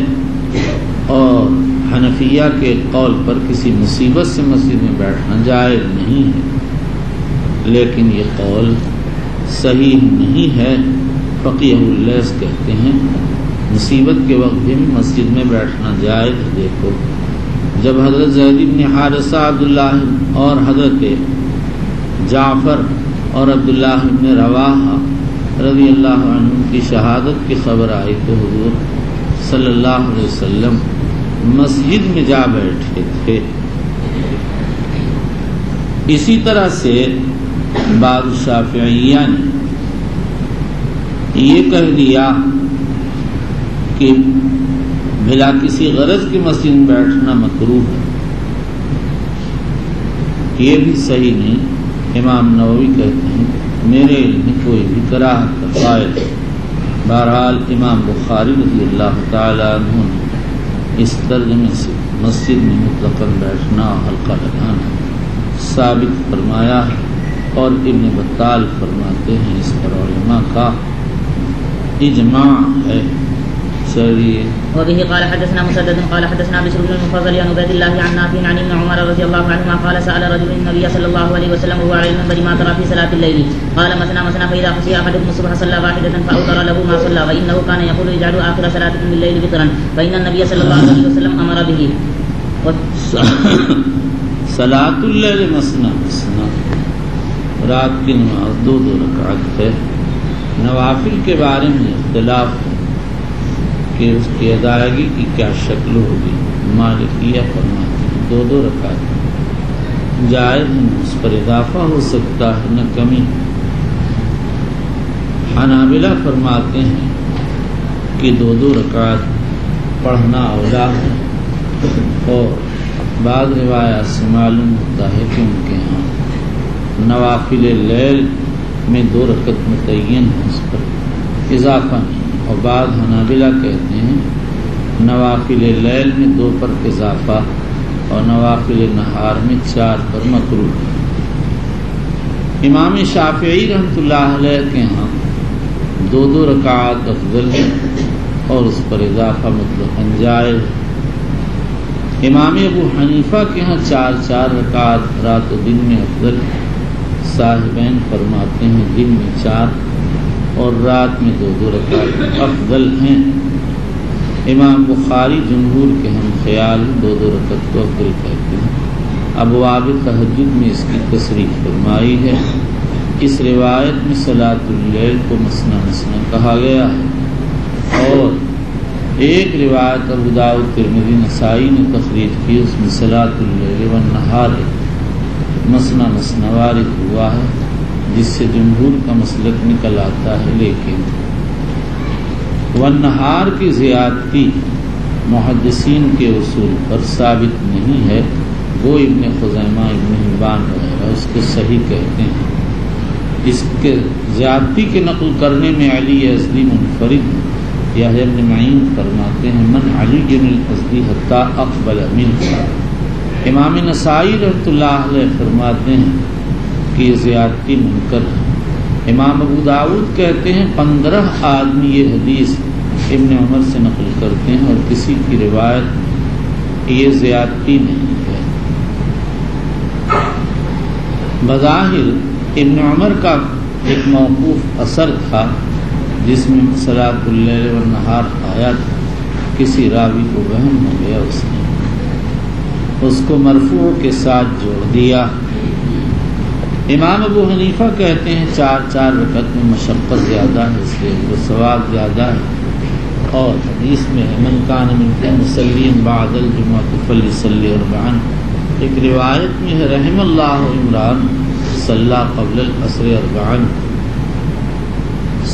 اور حنفیہ کے قول پر کسی مصیبت سے مسجد میں بیٹھنا جائز نہیں ہے، لیکن یہ قول صحیح نہیں ہے۔ فقیہ اللیث کہتے ہیں مصیبت کے وقت بھی مسجد میں بیٹھنا جائز۔ دیکھو جب حضرت زید بن حارثہ عبداللہ اور حضرت جعفر اور عبداللہ بن رواحہ رضی اللہ عنہ کی شہادت کی خبر آئی تو حضور صلی اللہ علیہ وسلم مسجد میں جا بیٹھے تھے۔ اسی طرح سے بعض شافعیہ نے یہ کہہ دیا کہ بلا کسی غرض کی مسجد میں بیٹھنا مکروہ ہے، یہ بھی صحیح نہیں، امام نووی کہتے ہیں میرے علم میں کوئی بھی کراہت کا قائل ہے۔ بہرحال امام بخاری رضی اللہ تعالیٰ عنہ نے اس ترجمے سے مسجد میں مطلقاً بیٹھنا اور حلقہ لگانا ثابت فرمایا ہے، اور ابن بطال فرماتے ہیں اس پر علماء کا اجماع ہے۔ چلیے وبه قال حدثنا مسدد قال حدثنا بشر بن المفضل عن عبيد الله عن نافع عن ابن عمر رضي الله عنهما قال سأل رجل النبي صلى الله عليه وسلم وهو على المنبر ما ترى في صلاة الليل قال مثنى مثنى فإذا خشي أحدكم الصبح صلى واحدة فأوتر له ما صلى وإنه كان يقول اجعلوا آخر صلاتكم بالليل وترا فإن النبي صلى الله عليه وسلم أمر به۔ صلاۃ اللیل مثنی مثنی، رات کی نماز دو دو رکعت ہے۔ نوافل کے بارے میں اختلاف ہے کہ اس کی ادائیگی کی کیا شکل ہوگی۔ مالکیہ فرماتے ہیں دو دو رکعت جائز ہے، اس پر اضافہ ہو سکتا ہے نہ کمی۔ حنابلہ فرماتے ہیں کہ دو دو رکعت پڑھنا اولا ہے، اور بعض روایات سے معلوم ہوتا ہے کہ ان کے ہاں نوافل لیل میں دو رکعت متعین ہے، اس پر اضافہ نہیں۔ اور بعض حنابلہ کہتے ہیں نوافل لیل میں دو پر اضافہ اور نوافل نہار میں چار پر مکروہ ہے۔ امام شافعی رحمۃ اللہ علیہ کے ہاں دو دو رکعات افضل ہے اور اس پر اضافہ مطلقاً جائز۔ امام ابو حنیفہ کے ہاں چار چار رکعات رات و دن میں افضل ہے۔ صاحبین فرماتے ہیں دن میں چار اور رات میں دو دو رکعت افضل ہیں۔ امام بخاری جمہور کے ہم خیال دو دو رکعت کو افضل کہتے ہیں۔ ابواب تہجد میں اس کی تصریح فرمائی ہے۔ اس روایت میں صلاۃ اللیل کو مثنی مثنی کہا گیا ہے، اور ایک روایت ابو داؤد ترمذی نسائی نے تخریج کی، اس میں صلاۃ اللیل والنہار مثنی مثنی وارد ہوا ہے، جس سے جمہور کا مسلک نکل آتا ہے۔ لیکن والنہار کی زیادتی محدثین کے اصول پر ثابت نہیں ہے، وہ ابن خزیمہ ابن حبان وغیرہ اس کو صحیح کہتے ہیں۔ اس کے زیادتی کے نقل کرنے میں علی ازدی منفرد، یحییٰ بن معین فرماتے ہیں من علی الازدی حتی اقبل منہ۔ امام نسائی رحمۃ اللہ علیہ فرماتے ہیں کہ یہ زیادتی منکر ہے۔ امام ابو داؤد کہتے ہیں 15 آدمی یہ حدیث ابن عمر سے نقل کرتے ہیں اور کسی کی روایت یہ زیادتی نہیں ہے۔ بظاہر ابن عمر کا ایک موقوف اثر تھا جس میں صلاۃ اللیل والنہار آیا تھا، کسی راوی کو وہم ہو گیا، اس کو مرفوع کے ساتھ جوڑ دیا۔ امام ابو حنیفہ کہتے ہیں چار چار رکعت میں مشقت زیادہ ہے، اس لیے وہ ثواب زیادہ ہے، اور حدیث میں ہے من کان منکم مصلیًا بعد الجمعۃ فلیصلی اربعا۔ ایک روایت میں ہے رحم اللہ عمران صلی قبل العصر اربعا۔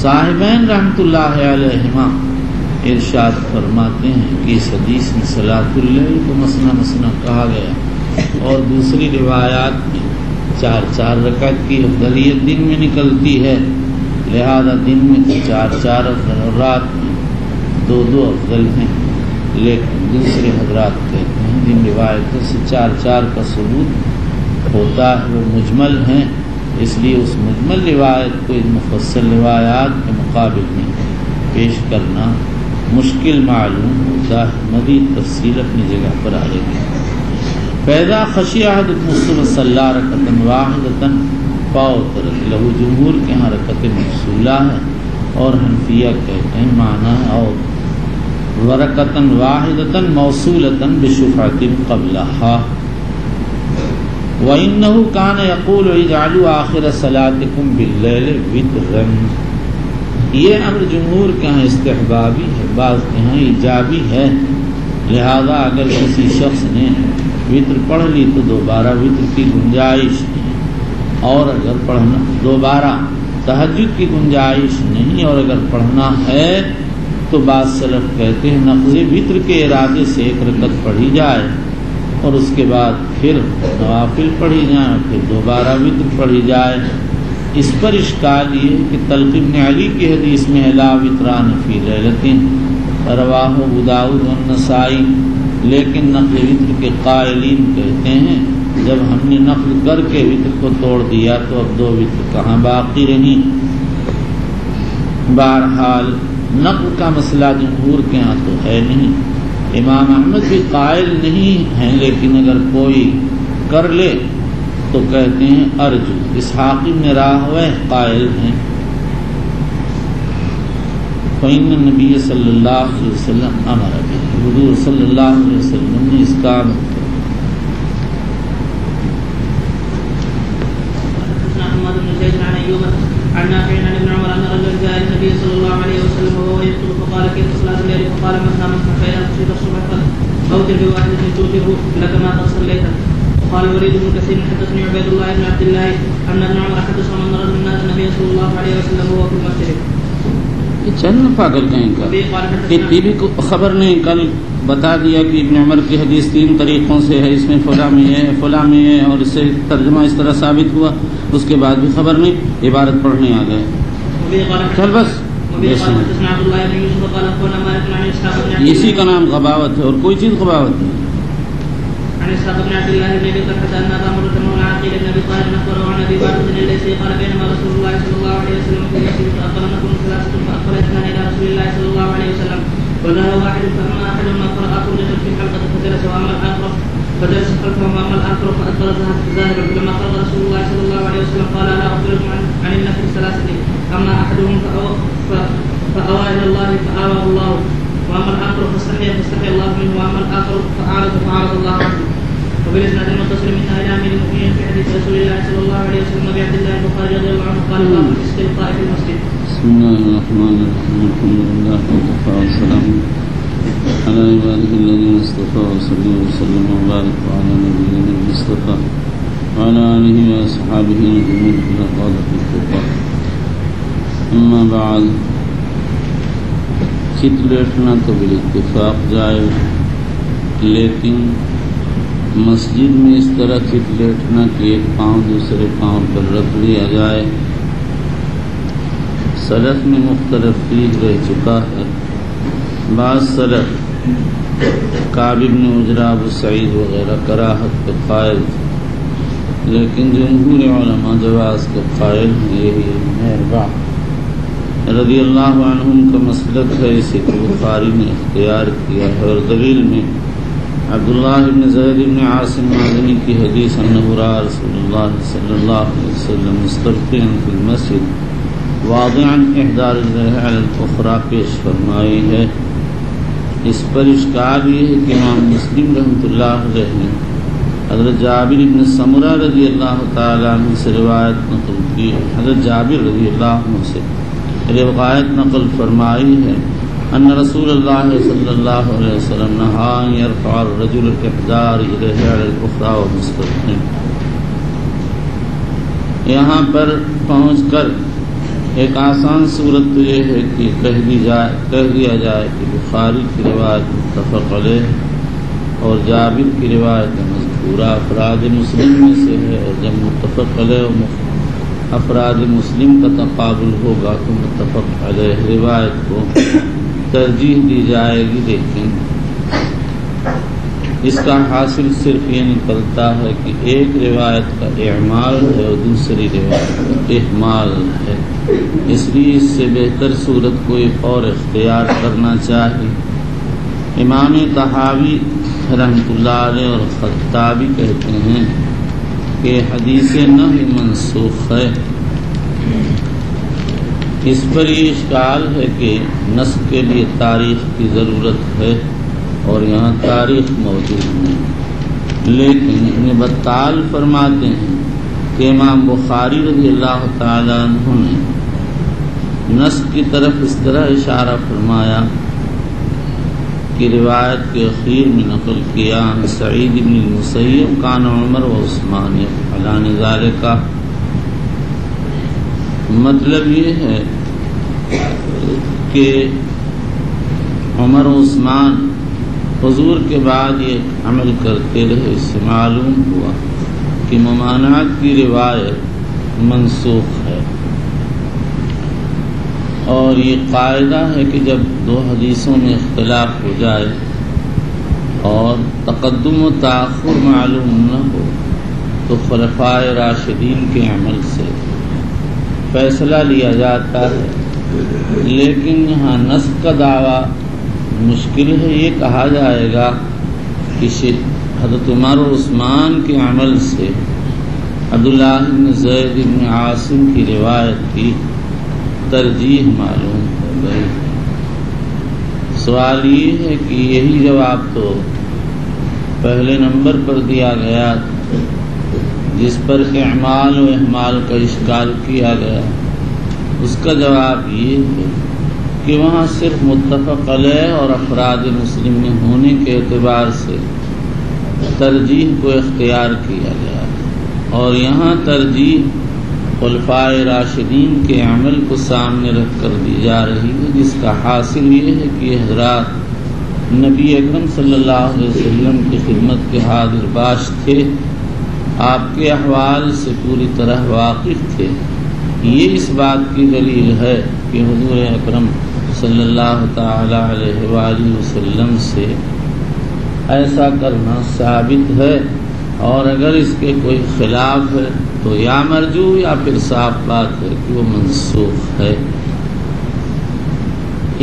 صاحبین رحمۃ اللہ علیہما ارشاد فرماتے ہیں کہ اس حدیث میں صلاۃ اللیل کو مثنی مثنی کہا گیا، اور دوسری روایات میں چار چار رکعت کی افضلیت دن میں نکلتی ہے، لہذا دن میں تو چار چار افضل اور رات میں دو دو افضل ہیں۔ لیکن دوسرے حضرات کہتے ہیں جن روایتوں سے چار چار کا ثبوت ہوتا ہے وہ مجمل ہیں، اس لیے اس مجمل روایت کو ان مفصل روایات کے مقابل میں پیش کرنا مشکل معلوم ہوتا ہے۔ مزید تفصیل اپنی جگہ پر آئے گی۔ فَإِذَا خَشِيَ أَحَدُكُمُ الصُّبْحَ صَلَّى رَكْعَةً وَاحِدَةً فَأَوْتَرَ۔ لہو جمہور کے ہاں رکعت موصولہ ہے، اور حنفیہ کہتے ہیں معنی ہے اور وَرَكَةً وَاحِدَةً مَوْصُولَةً بِشُفْعَةٍ قَبْلَهَا۔ وَإِنَّهُ كَانَ يَقُولُ اجْعَلُوا آخِرَ صَلَاتِكُمْ بِاللَّيْلِ وِتْرًا۔ یہ امر جمہور کے ہاں استحبابی ہے، بعض کے ہاں ایجابی ہے، لہذا اگر کسی شخص نے وطر پڑھ لی تو دوبارہ وطر کی گنجائش نہیں، اور اگر پڑھنا دوبارہ تہجد کی گنجائش نہیں، اور اگر پڑھنا ہے تو بعض سلف کہتے ہیں نقض وطر کے ارادے سے ایک رکعت پڑھی جائے اور اس کے بعد پھر نوافل پڑھی جائیں اور پھر دوبارہ وتر پڑھی جائے۔ اس پر اشکال یہ کہ طلق بن علی کی حدیث میں لا وتران فی لیلۃ رواہ ابو داؤد والنسائی، لیکن نقل وتر کے قائلین کہتے ہیں جب ہم نے نقل کر کے وتر کو توڑ دیا تو اب 2 وتر کہاں باقی رہیں۔ بہرحال نقل کا مسئلہ جمہور کے ہاں تو ہے نہیں، امام احمد بھی قائل نہیں ہیں، لیکن اگر کوئی کر لے تو کہتے ہیں ارجو۔ اسحاق بن راہویہ قائل ہیں فإن النبی صلی اللہ علیہ وسلم امر بہ، حضور صلی اللہ علیہ وسلم نے اس کا عن نافع عن ابن عمر ان رجلا جاء النبي صلى الله عليه وسلم وهو يخطب فقال كيف صلاة الليل؟ فقال مثنى مثنى فإذا خشيت الصبح فأوتر بواحدة توتر لك ما قد صليت. قال الوليد بن كثير حدثني عبيد الله بن عبد الله ان ابن عمر حدثهم ان رجلا نادى النبي صلى الله عليه وسلم وهو في المسجد. چل پاگل کہیں کا اتنی بھی خبر نہیں، کل بتا دیا کہ ابن عمر کی حدیث 3 طریقوں سے ہے، اس میں فلاں میں ہے فلاں میں ہے، اور اس سے ترجمہ اس طرح ثابت ہوا، اس کے بعد بھی خبر نہیں، عبارت پڑھنے آ گئے، چل بس۔ اسی کا نام غباوت ہے اور کوئی چیز غباوت نہیں۔ عن اسحاق بن عبد الله بن ابي طلحه ان ابا مرة مولى عقيل بن ابي طالب اخبره عن ابي بكر الليثي قال بينما رسول الله صلى الله عليه وسلم في المسجد فاقرنكم 3 فاقبل 2 الى رسول الله صلى الله عليه وسلم وذهب واحد فاما احدهما قرأ خرجت في الحلقة فجلس واما الاخر فجلس خلفه واما الاخر فاقبل ذاهبا فلما فرغ رسول الله صلى الله عليه وسلم قال لا اخبركم عن النفل 3 اما احدهم فاوى الى الله فاواه الله واما الاخر فاستحيا الله منه واما الاخر فاعرض الله عنه. وبالاسناد المتصل من اهل امير المؤمنين في حديث رسول الله صلى الله عليه وسلم ابي عبد الله البخاري رضي الله عنه قال باب الاستلقاء في المسجد. بسم الله الرحمن الرحيم الحمد لله وكفى والسلام على عباده الذين اصطفى وصلى وسلم وبارك على نبينا المصطفى وعلى اله واصحابه نجوم القادة الكبرى. اما بعد، چت لیٹنا تو بالاتفاق جائز، لیکن مسجد میں اس طرح چت لیٹنا کہ ایک پاؤں دوسرے پاؤں پر رکھ لیا جائے، سلف میں مختلف فیض رہ چکا ہے۔ بعض سلف کعب بن عجرہ ابو سعید وغیرہ کراہت کے قائل تھے، لیکن جمہور علماء جواز کے قائل ہیں۔ یہی مہربان رضی اللہ عنہم کا مسلک ہے، اسے بخاری نے اختیار کیا ہے، اور دلیل میں عبداللہ بن زید بن عاصم مازنی کی حدیث انہ رأى رسول اللہ صلی اللہ علیہ وسلم مستلقیا فی المسجد واضعا احدى رجليه على الاخرى پیش فرمائی ہے۔ اس پر اشکال یہ ہے کہ امام مسلم رحمۃ اللہ علیہ نے حضرت جابر بن سمرہ رضی اللہ تعالیٰ عنہ سے روایت نقل کی، حضرت جابر رضی اللہ عنہ سے روایت نقل فرمائی ہے ان رسول اللہ صلی اللہ علیہ وسلم نہا ان یرفع الرجل الاحدار الیہ علی الاخرى ومستقیم۔ یہاں پر پہنچ کر ایک آسان صورت تو یہ ہے کہ کہہ دیا جائے کہ بخاری کی روایت متفق علیہ اور جابر کی روایت مذکورہ افراد مسلم میں سے ہے، اور جب متفق علیہ افراد مسلم کا تقابل ہوگا تو متفق علیہ روایت کو ترجیح دی جائے گی، لیکن اس کا حاصل صرف یہ نکلتا ہے کہ ایک روایت کا اعمال ہے اور دوسری روایت کا اہمال ہے، اس لیے اس سے بہتر صورت کو ایک اور اختیار کرنا چاہیے۔ امام طحاوی رحمۃ اللہ علیہ اور خطابی کہتے ہیں کہ حدیث نہی منسوخ ہے۔ اس پر یہ اشکال ہے کہ نسخ کے لیے تاریخ کی ضرورت ہے اور یہاں تاریخ موجود نہیں، لیکن ابن بطال فرماتے ہیں کہ امام بخاری رضی اللہ تعالیٰ عنہ نے نسخ کی طرف اس طرح اشارہ فرمایا کہ روایت کے اخیر میں نقل کیا عن سعید بن المسیب کان عمر و عثمان یفعلان ذالک۔ مطلب یہ ہے کہ عمر و عثمان حضور کے بعد یہ عمل کرتے رہے، اس سے معلوم ہوا کہ ممانعت کی روایت منسوخ ہے۔ اور یہ قاعدہ ہے کہ جب دو حدیثوں میں اختلاف ہو جائے اور تقدم و تاخر معلوم نہ ہو تو خلفائے راشدین کے عمل سے فیصلہ لیا جاتا ہے۔ لیکن یہاں نسخ کا دعویٰ مشکل ہے۔ یہ کہا جائے گا کہ حضرت عمر و عثمان کے عمل سے عبداللہ بن زید بن عاصم کی روایت کی ترجیح معلوم ہو گئی۔ سوال یہ ہے کہ یہی جواب تو پہلے نمبر پر دیا گیا جس پر اعمال و احمال کا اشکال کیا گیا، اس کا جواب یہ ہے کہ وہاں صرف متفق علیہ اور افراد مسلم میں ہونے کے اعتبار سے ترجیح کو اختیار کیا گیا، اور یہاں ترجیح خلفائے راشدین کے عمل کو سامنے رکھ کر دی جا رہی ہے، جس کا حاصل یہ ہے کہ حضرات نبی اکرم صلی اللہ علیہ وسلم کی خدمت کے حاضر باش تھے، آپ کے احوال سے پوری طرح واقف تھے۔ یہ اس بات کی دلیل ہے کہ حضور اکرم صلی اللہ تعالی علیہ وآلہ وسلم سے ایسا کرنا ثابت ہے، اور اگر اس کے کوئی خلاف ہے تو یا مرجو یا پھر صاف بات ہے کہ وہ منسوخ ہے۔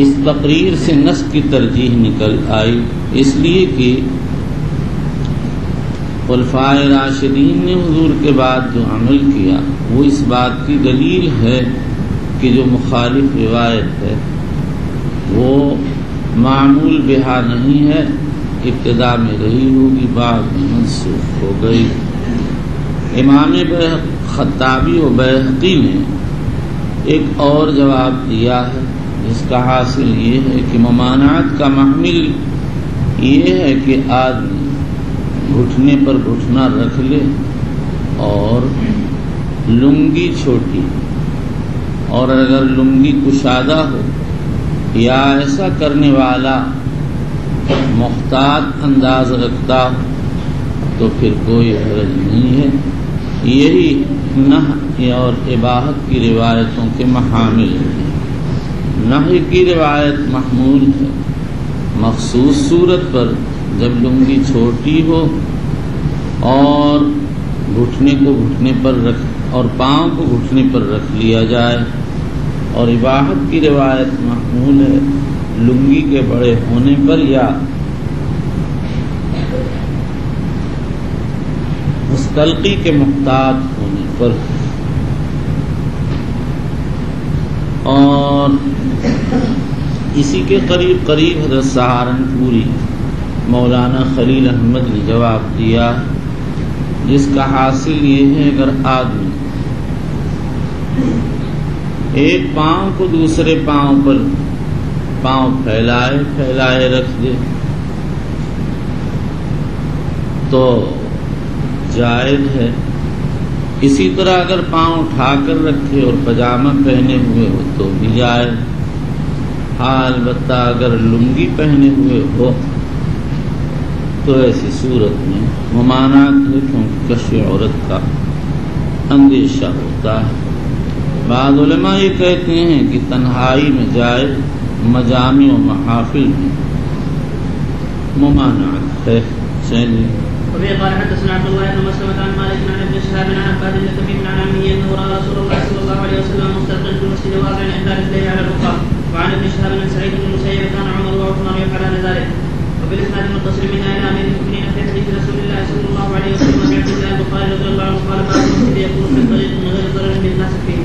اس تقریر سے نسخ کی ترجیح نکل آئی، اس لیے کہ خلفائے راشدین نے حضور کے بعد جو عمل کیا وہ اس بات کی دلیل ہے کہ جو مخالف روایت ہے وہ معمول بہا نہیں ہے، ابتدا میں رہی ہوگی، بعد میں منسوخ ہو گئی۔ امام خطابی و بیہقی نے ایک اور جواب دیا ہے جس کا حاصل یہ ہے کہ ممانعت کا محمل یہ ہے کہ آدمی گھٹنے پر گھٹنا رکھ لے اور لنگی چھوٹی، اور اگر لنگی کشادہ ہو یا ایسا کرنے والا محتاط انداز رکھتا ہو تو پھر کوئی حرج نہیں ہے۔ یہی نہی اور اباحت کی روایتوں کے محامل ہیں۔ نہی کی روایت محمول ہے مخصوص صورت پر، جب لنگی چھوٹی ہو اور گھٹنے کو گھٹنے پر رکھ اور پاؤں کو گھٹنے پر رکھ لیا جائے، اور اباحت کی روایت محمول ہے لنگی کے بڑے ہونے پر یا مستلقی کے محتاط ہونے پر۔ اور اسی کے قریب قریب حضرت سہارنپوری مولانا خلیل احمد نے جواب دیا جس کا حاصل یہ ہے اگر آدمی ایک پاؤں کو دوسرے پاؤں پر پاؤں پھیلائے رکھ دے تو جائز ہے، اسی طرح اگر پاؤں اٹھا کر رکھے اور پاجامہ پہنے ہوئے ہو تو بھی جائز، ہاں البتہ اگر لنگی پہنے ہوئے ہو تو ایسی صورت میں ممانعت ہے، کیونکہ کشف عورت کا اندیشہ ہوتا ہے۔ بعض علماء یہ کہتے ہیں کہ تنہائی میں جائز، مجامع و محافل میں ممانعت ہے۔ وفي قال حدثنا عبد الله بن مسلمة عن مالك عن ابن شهاب عن عباد بن تميم عن عمه انه راى رسول الله صلى الله عليه وسلم مستلقيا في المسجد واضعا احدى رجليه على الاخرى، وعن ابن شهاب عن سعيد بن المسيب كان عمر وعثمان يفعلان ذلك، وفي الاسناد المتصل من الى امير المؤمنين في حديث رسول الله صلى الله عليه وسلم عن عبد الله البخاري رضي الله عنه قال باب المسجد يكون في الطريق من غير ضرر بالناس فيه۔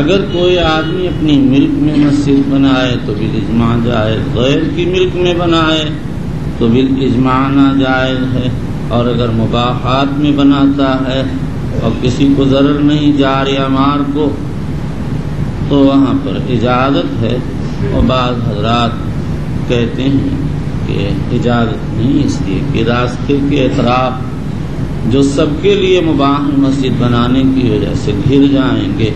اگر کوئی آدمی اپنی ملک میں مسجد بنائے تو بالاجماع جائز، غیر کی ملک میں بنائے تو بالاجماع ناجائز ہے، اور اگر مباحات میں بناتا ہے اور کسی کو ضرر نہیں جار یا مار کو تو وہاں پر اجازت ہے، اور بعض حضرات کہتے ہیں کہ اجازت نہیں، اس لیے کہ راستے کے اطراف جو سب کے لیے مباح مسجد بنانے کی وجہ سے گھر جائیں گے۔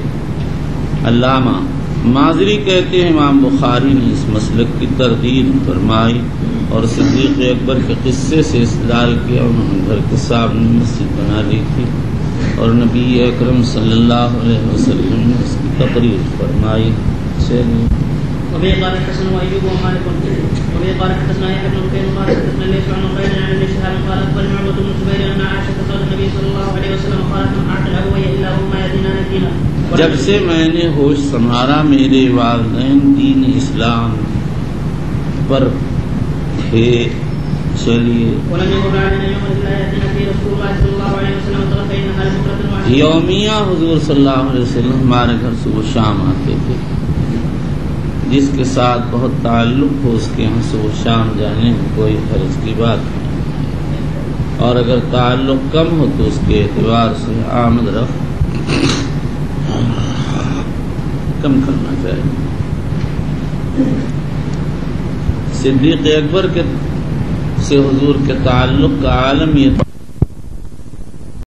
علامہ ماضری کہتے ہیں امام بخاری نے اس مسلک کی تردید فرمائی اور صدیق اکبر کے قصے سے استدلال کیا. انہوں نے گھر کے سامنے مسجد بنا لی تھی اور نبی اکرم صلی اللہ علیہ وسلم نے اس کی تقریر فرمائی. وبه قال حدثنا ايوب ومالك وبه قال حدثنا يحيى بن بكير قال حدثنا ليس عن عبيد عن ابن شهاب قال اخبرني عروة بن الزبير ان عائشة زوج النبي صلى الله عليه وسلم قالت ما اعتل ابوي الا هما يدينان دينا. جب سے میں نے ہوش سنوارا میرے والدین دین اسلام پر تھے. چلیے یومیہ حضور صلی اللہ علیہ وسلم ہمارے گھر صبح شام آتے تھے. جس کے ساتھ بہت تعلق ہو اس کے یہاں صبح شام جانے میں کوئی حرج کی بات نہیں، اور اگر تعلق کم ہو تو اس کے اعتبار سے آمد رفت کم کرنا چاہیے. صدیق اکبر کے سے حضور کے تعلق کا عالم یہ